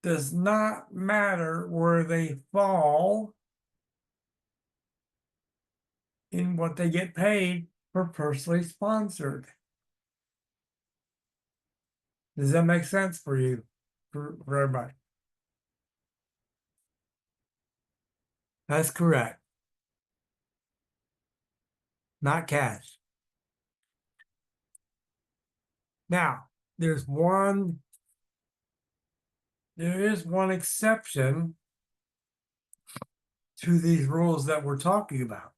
does not matter where they fall in what they get paid for personally sponsored. Does that make sense for you, for everybody? That's correct. Not cash. Now, there is one exception to these rules that we're talking about.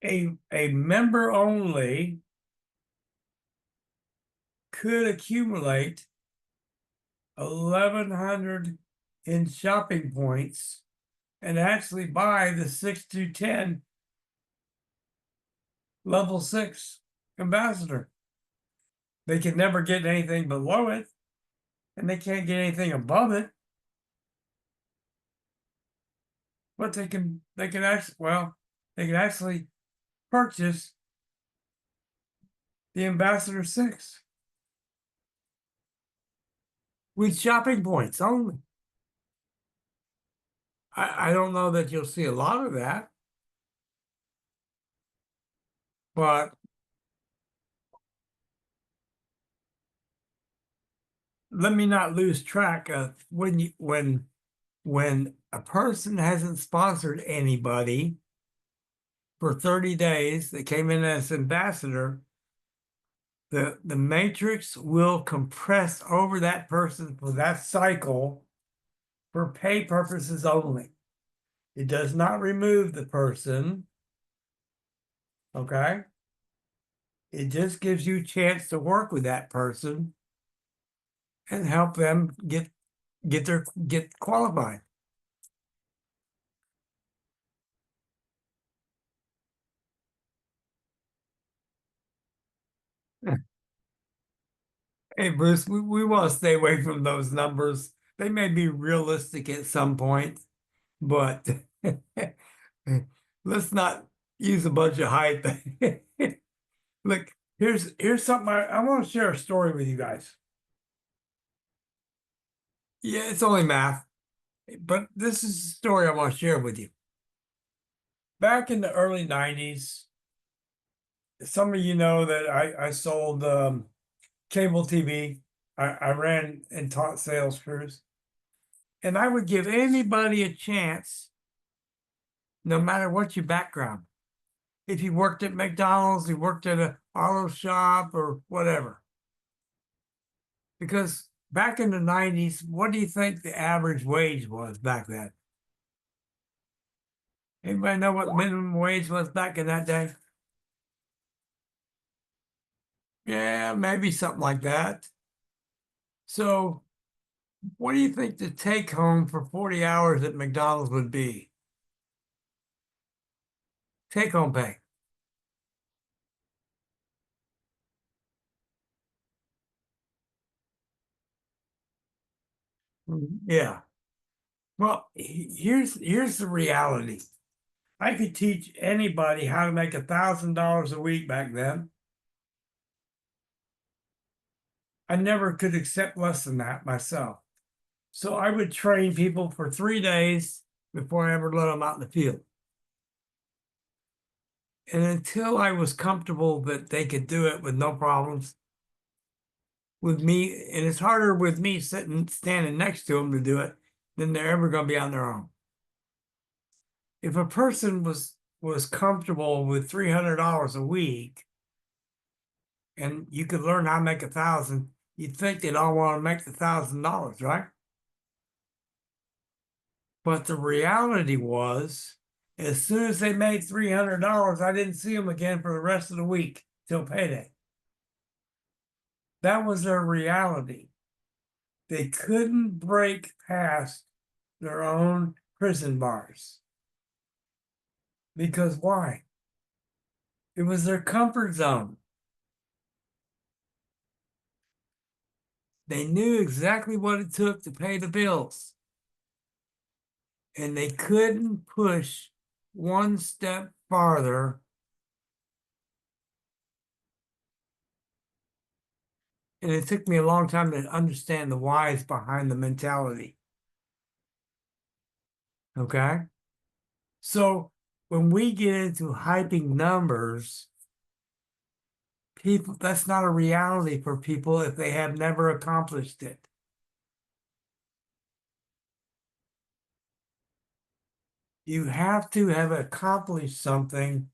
A member only could accumulate 1,100 in shopping points and actually buy the 6 to 10 level 6 ambassador. They can never get anything below it, and they can't get anything above it. But they can actually purchase the ambassador 6 with shopping points only. I don't know that you'll see a lot of that, but let me not lose track of when a person hasn't sponsored anybody for 30 days, they came in as ambassador, the matrix will compress over that person for that cycle for pay purposes only. It does not remove the person. Okay? It just gives you a chance to work with that person and help them get qualified. Hey, Bruce, we want to stay away from those numbers. They may be realistic at some point, but let's not use a bunch of hype. Look, here's something I want to share a story with you guys. Yeah, it's only math, but this is a story I want to share with you. Back in the early 90s, some of you know that I sold cable TV. I ran and taught sales crews, and I would give anybody a chance, no matter what your background. If you worked at McDonald's, you worked at an auto shop or whatever. Because back in the 90s, what do you think the average wage was back then? Anybody know what minimum wage was back in that day? Yeah, maybe something like that. So, what do you think the take home for 40 hours at McDonald's would be? Take home pay. Yeah. Well, here's the reality. I could teach anybody how to make $1,000 a week back then. I never could accept less than that myself. So I would train people for 3 days before I ever let them out in the field. And until I was comfortable that they could do it with no problems with me, and it's harder with me standing next to them to do it than they're ever going to be on their own. If a person was comfortable with $300 a week, and you could learn how to make 1,000, you'd think they'd all want to make the $1,000, right? But the reality was, as soon as they made $300, I didn't see them again for the rest of the week till payday. That was their reality. They couldn't break past their own prison bars. Because why? It was their comfort zone. They knew exactly what it took to pay the bills. And they couldn't push one step farther. And it took me a long time to understand the whys behind the mentality. Okay? So when we get into hyping numbers, people, that's not a reality for people if they have never accomplished it. You have to have accomplished something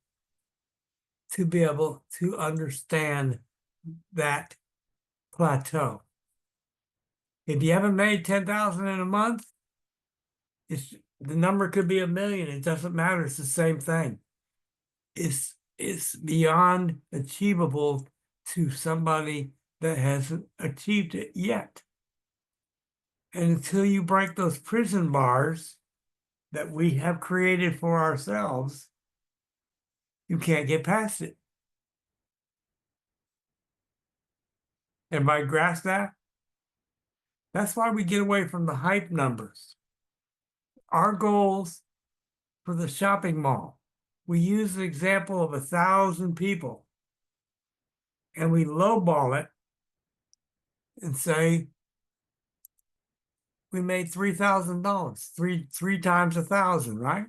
to be able to understand that plateau. If you haven't made 10,000 in a month, the number could be 1,000,000. It doesn't matter. It's the same thing. It's beyond achievable to somebody that hasn't achieved it yet. And until you break those prison bars that we have created for ourselves, you can't get past it. Everybody grasp that? That's why we get away from the hype numbers. Our goals for the shopping mall, we use the example of 1,000 people and we lowball it and say we made $3,000, three times 1,000, right?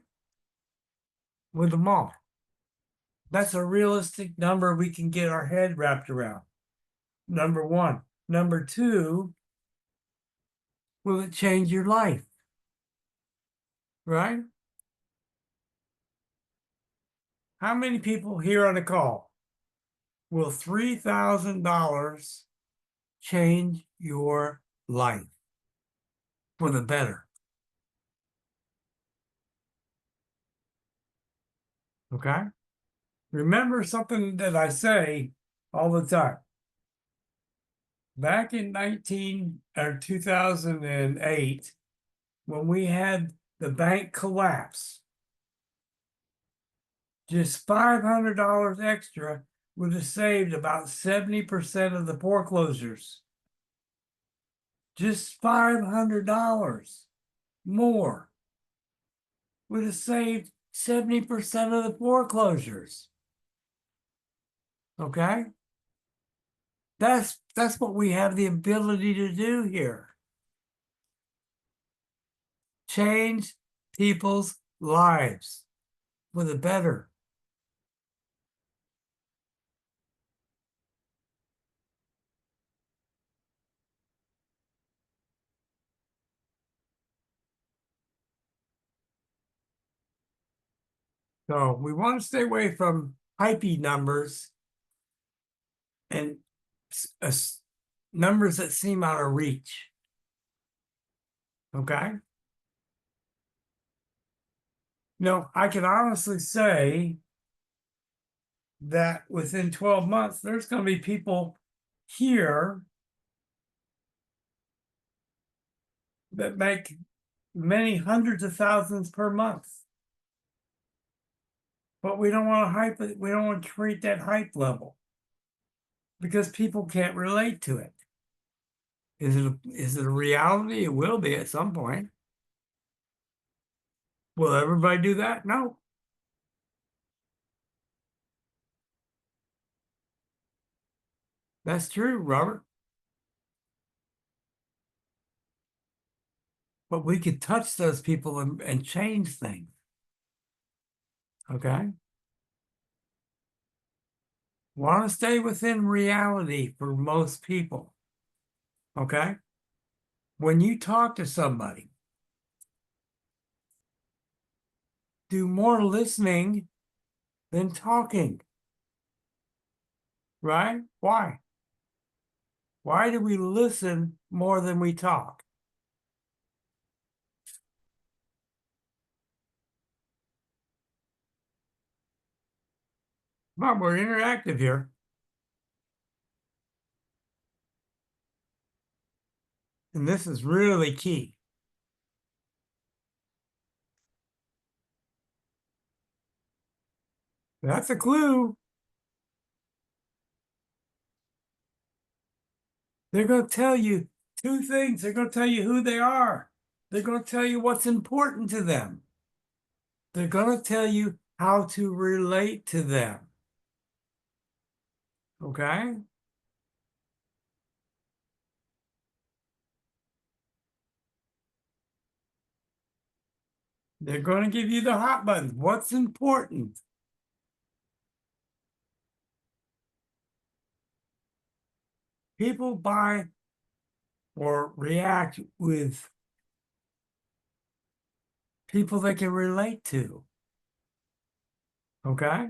With the mall. That's a realistic number we can get our head wrapped around. Number one. Number two, will it change your life? Right? How many people here on the call will $3,000 change your life for the better? Okay? Remember something that I say all the time. Back in 2008, when we had the bank collapse, just $500 extra would have saved about 70% of the foreclosures. Just $500 more would have saved 70% of the foreclosures. Okay? That's what we have the ability to do here. change people's lives for the better. So we want to stay away from hypey numbers and numbers that seem out of reach. Okay? No, I can honestly say that within 12 months, there's going to be people here that make many hundreds of thousands per month. But we don't want to hype it. We don't want to create that hype level because people can't relate to it. Is it a reality? It will be at some point. Will everybody do that? No. That's true, Robert. But we could touch those people and change things. Okay? Want to stay within reality for most people. Okay? When you talk to somebody, do more listening than talking. Right? Why? Why do we listen more than we talk? But we're interactive here. And this is really key. That's a clue. They're going to tell you two things. They're going to tell you who they are. They're going to tell you what's important to them. They're going to tell you how to relate to them. Okay? They're going to give you the hot buttons. What's important? People buy or react with people they can relate to. Okay?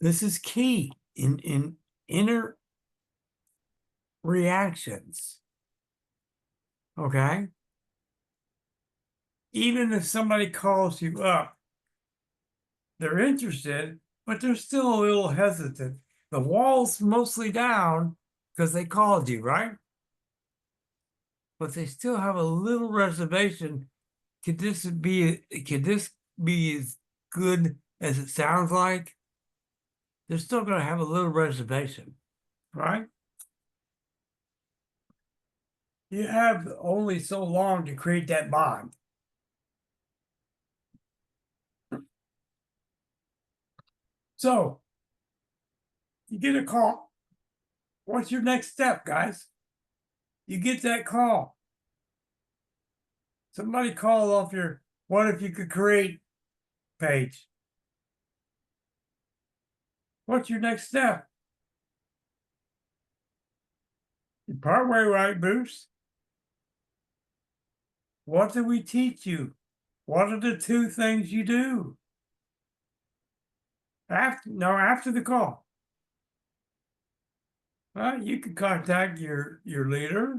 This is key in inner reactions. Okay? Even if somebody calls you up, they're interested, but they're still a little hesitant. The wall's mostly down because they called you, right? But they still have a little reservation. Could this be as good as it sounds like? They're still going to have a little reservation, right? You have only so long to create that bond. So you get a call. What's your next step, guys? You get that call. Somebody call off your what if you could create page. What's your next step? You're partway right, Bruce. What do we teach you? What are the two things you do? After the call. You can contact your leader.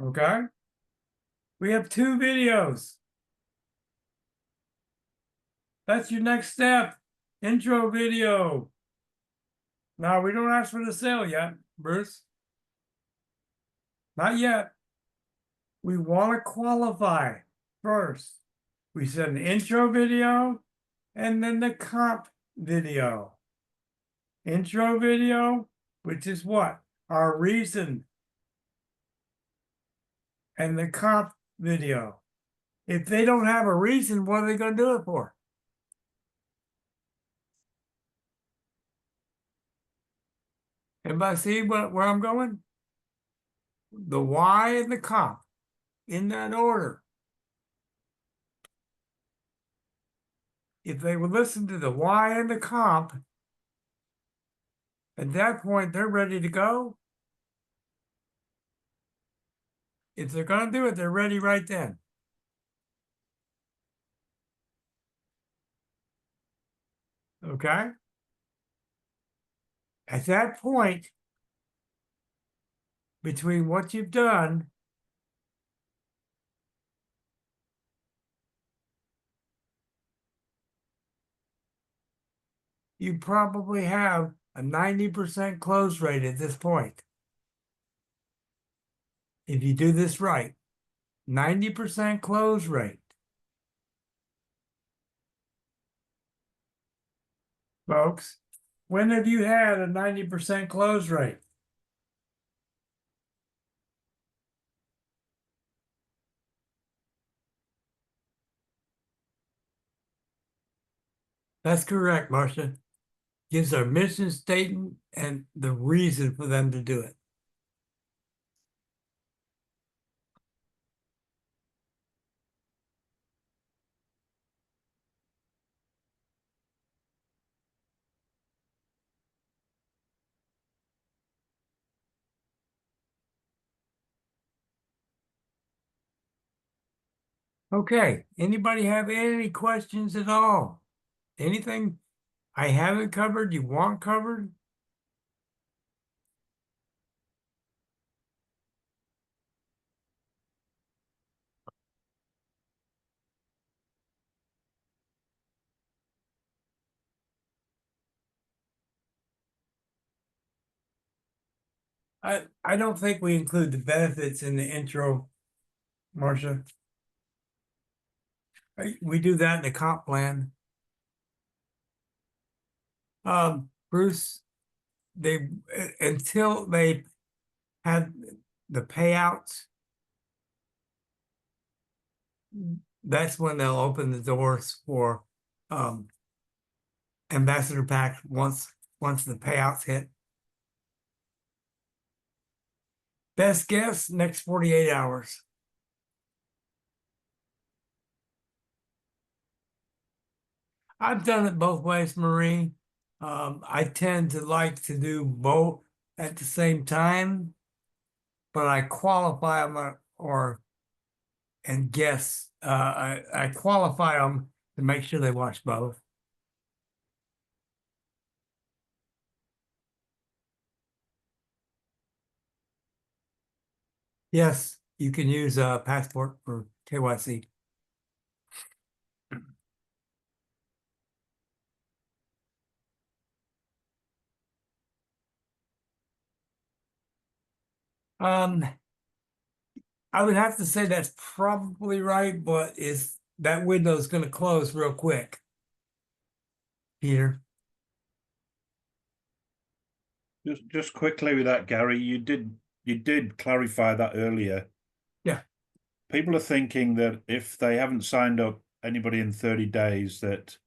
Okay. We have 2 videos. That's your next step. Intro video. Now we don't ask for the sale yet, Bruce. Not yet. We want to qualify first. We said an intro video and then the comp video. Intro video, which is what? Our reason. And the comp video. If they don't have a reason, what are they going to do it for? Everybody see where I'm going? The Y and the comp in that order. If they would listen to the Y and the comp, at that point, they're ready to go. If they're going to do it, they're ready right then. Okay? At that point, between what you've done you probably have a 90% close rate at this point. If you do this right, 90% close rate. Folks, when have you had a 90% close rate? That's correct, Marcia. Gives our mission statement and the reason for them to do it. Okay, anybody have any questions at all? Anything I haven't covered, you want covered? I don't think we include the benefits in the intro, Marcia. We do that in the comp plan. Bruce, they until they have the payouts, that's when they'll open the doors for ambassador packs once the payouts hit. Best guess, next 48 hours. I've done it both ways, Marie. I tend to like to do both at the same time, but I qualify them and guess. I qualify them to make sure they watch both. Yes, you can use a passport for KYC. I would have to say that's probably right, but that window's going to close real quick. Peter. Just quickly with that, Gary, you did clarify that earlier. Yeah. People are thinking that if they haven't signed up anybody in 30 days, that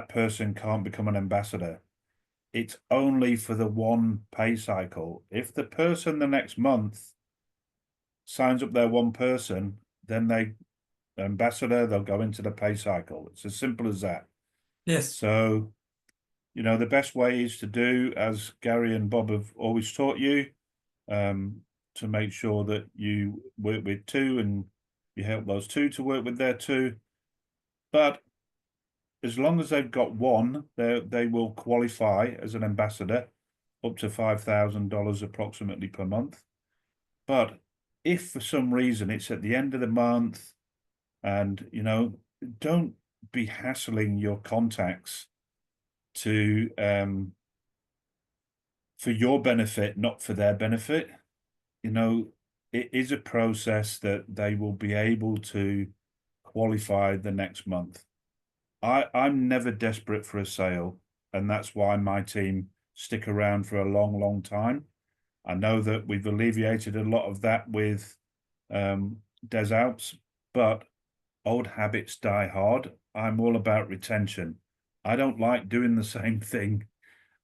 person can't become an ambassador. It's only for the one pay cycle. If the person the next month signs up their one person, then they'll go into the pay cycle. It's as simple as that. Yes. So, the best way is to do, as Gary and Bob have always taught you, to make sure that you work with two and you help those two to work with their two. But as long as they've got one, they will qualify as an ambassador up to $5,000 approximately per month. But if for some reason it's at the end of the month and, don't be hassling your contacts to for your benefit, not for their benefit. It is a process that they will be able to qualify the next month. I'm never desperate for a sale, and that's why my team stick around for a long, long time. I know that we've alleviated a lot of that with Des Alps, but old habits die hard. I'm all about retention. I don't like doing the same thing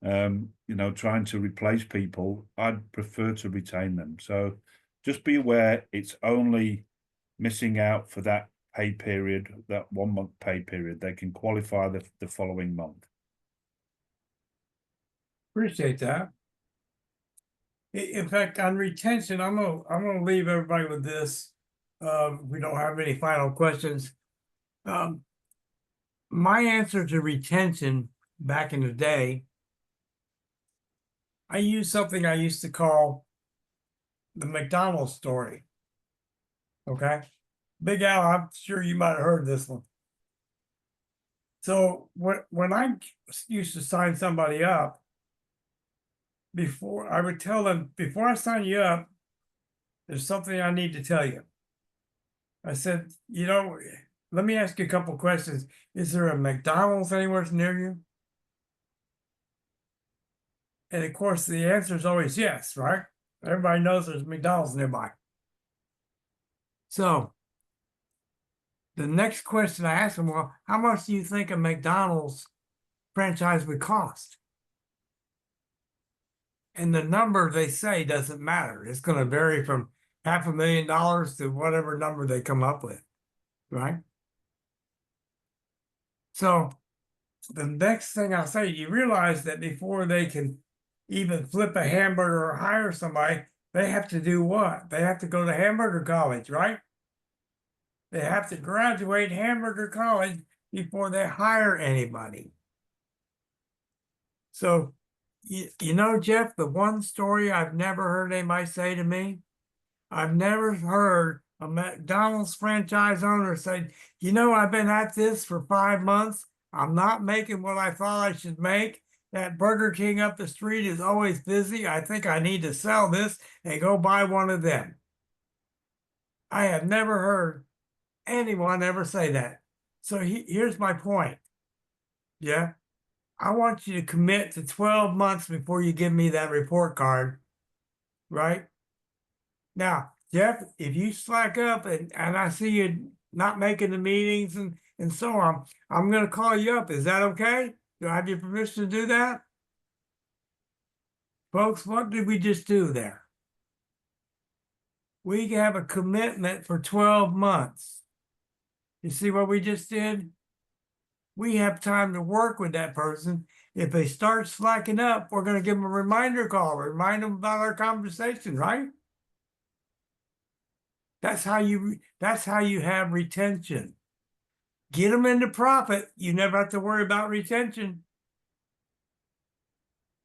you know, trying to replace people, I'd prefer to retain them. So just be aware it's only missing out for that pay period, that 1 month pay period. They can qualify the following month. Appreciate that. In fact, on retention, I'm gonna leave everybody with this. We don't have any final questions. My answer to retention back in the day, I used something I used to call the McDonald story. Okay, Big Al, I'm sure you might have heard this one. So when I used to sign somebody up, before I would tell them, before I sign you up, there's something I need to tell you. I said, you know, let me ask you a couple questions. Is there a McDonald's anywhere near you? And of course, the answer is always yes, right? Everybody knows there's McDonald's nearby. So the next question I asked them, well, how much do you think a McDonald's franchise would cost? And the number they say doesn't matter. It's going to vary from $500,000 to whatever number they come up with, right? So the next thing I'll say, you realize that before they can even flip a hamburger or hire somebody, they have to do what? They have to go to hamburger college, right? They have to graduate hamburger college before they hire anybody. So, you know, Jeff, the one story I've never heard anybody say to me, I've never heard a McDonald's franchise owner say, you know, I've been at this for 5 months. I'm not making what I thought I should make. That Burger King up the street is always busy. I think I need to sell this and go buy one of them. I have never heard anyone ever say that. So here's my point. Yeah. I want you to commit to 12 months before you give me that report card. Right? Now, Jeff, if you slack up and I see you not making the meetings and so on, I'm going to call you up. Is that okay? Do I have your permission to do that? Folks, what did we just do there? We have a commitment for 12 months. You see what we just did? We have time to work with that person. If they start slacking up, we're going to give them a reminder call, remind them about our conversation, right? That's how you have retention. Get them into profit. You never have to worry about retention.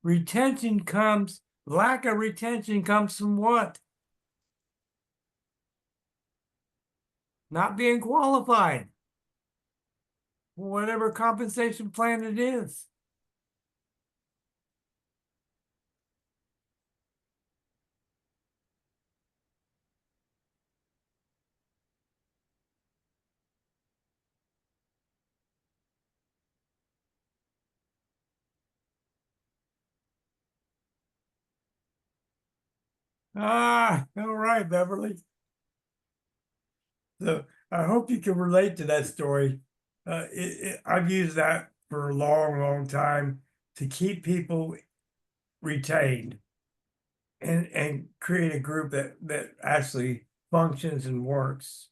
Lack of retention comes from what? Not being qualified for whatever compensation plan it is. All right, Beverly. So I hope you can relate to that story. I've used that for a long, long time to keep people retained and create a group that actually functions and works.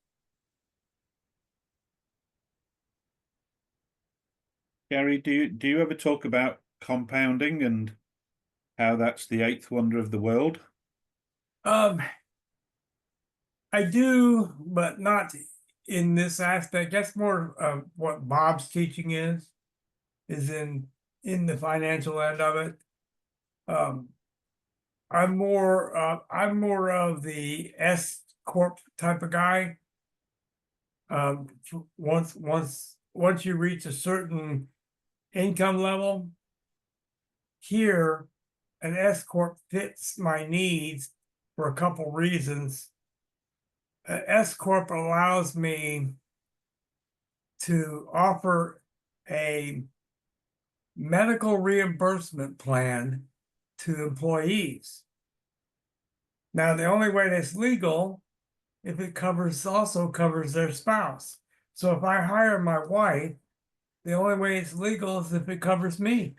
Gary, do you ever talk about compounding and how that's the eighth wonder of the world? I do, but not in this aspect. That's more of what Bob's teaching is in the financial end of it. I'm more of the S corp type of guy. Once you reach a certain income level, here an S corp fits my needs for a couple reasons. S corp allows me to offer a medical reimbursement plan to employees. Now, the only way that's legal if it also covers their spouse. So if I hire my wife, the only way it's legal is if it covers me.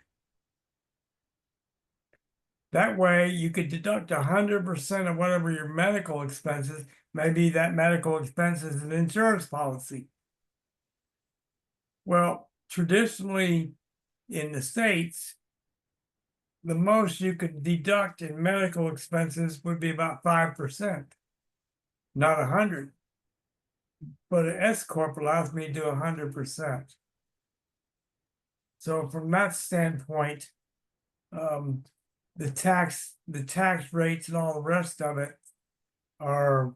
That way you could deduct 100% of whatever your medical expenses, maybe that medical expense is an insurance policy. Well, traditionally in the States, the most you could deduct in medical expenses would be about 5%, not 100. But an S corp allows me to do 100%. So from that standpoint, the tax rates and all the rest of it are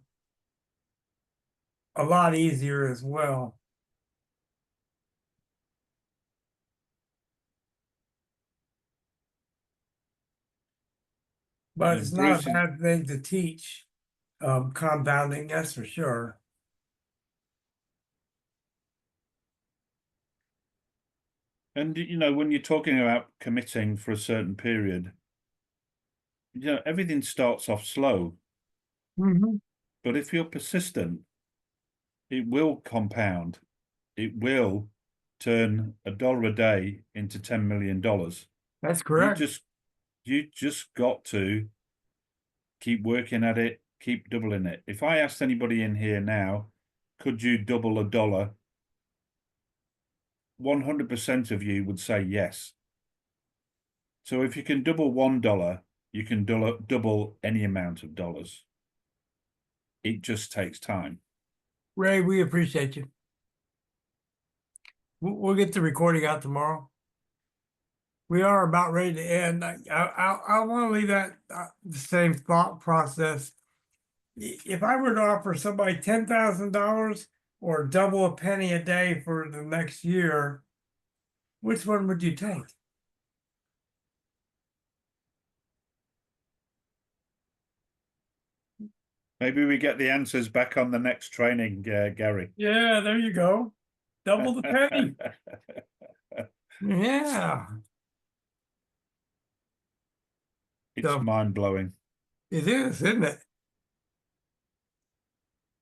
a lot easier as well. But it's not Bruce a bad thing to teach compounding, that's for sure. and when you're talking about committing for a certain period, everything starts off slow, but if you're persistent, it will compound. It will turn $1 a day into $10 million. That's You correct. just got to keep working at it, keep doubling it. If I asked anybody in here now, could you double $1? 100% of you would say yes. So if you can double $1, you can double any amount of dollars. It just takes time. Ray, we appreciate you. We'll get the recording out tomorrow. We are about ready to end. I want to leave that the same thought process. If I were to offer somebody $10,000 or double a penny a day for the next year, which one would you take? Maybe we get the answers back on the next training, Gary. Yeah, there you go. Double the penny. Yeah. It's So mind-blowing. it is, isn't it?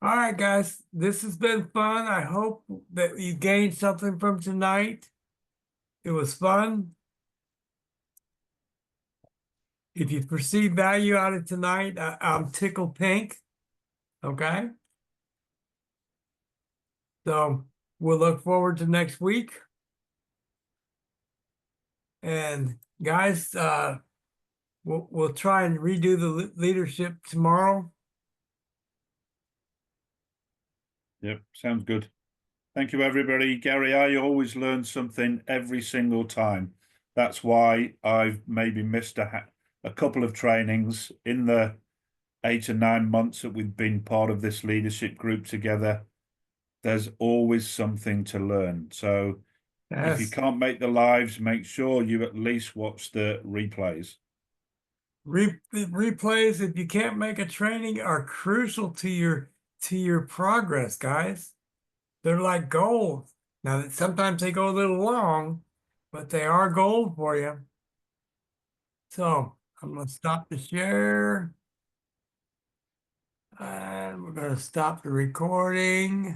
All right, guys, this has been fun. I hope that you gained something from tonight. It was fun. If you perceive value out of tonight, I'm tickled pink. Okay. So we'll look forward to next week. And guys, we'll try and redo the leadership tomorrow. Yep, sounds good. Thank you, everybody. Gary, I always learn something every single time. That's why I've maybe missed a couple of trainings in the 8 or 9 months that we've been part of this leadership group together. There's always something to learn. So if you can't make the lives, make sure you at least watch the replays. Replays, if you can't make a training, are crucial to your progress, guys. They're like gold. Now, sometimes they go a little long, but they are gold for you. So I'm going to stop the share. And we're going to stop the recording.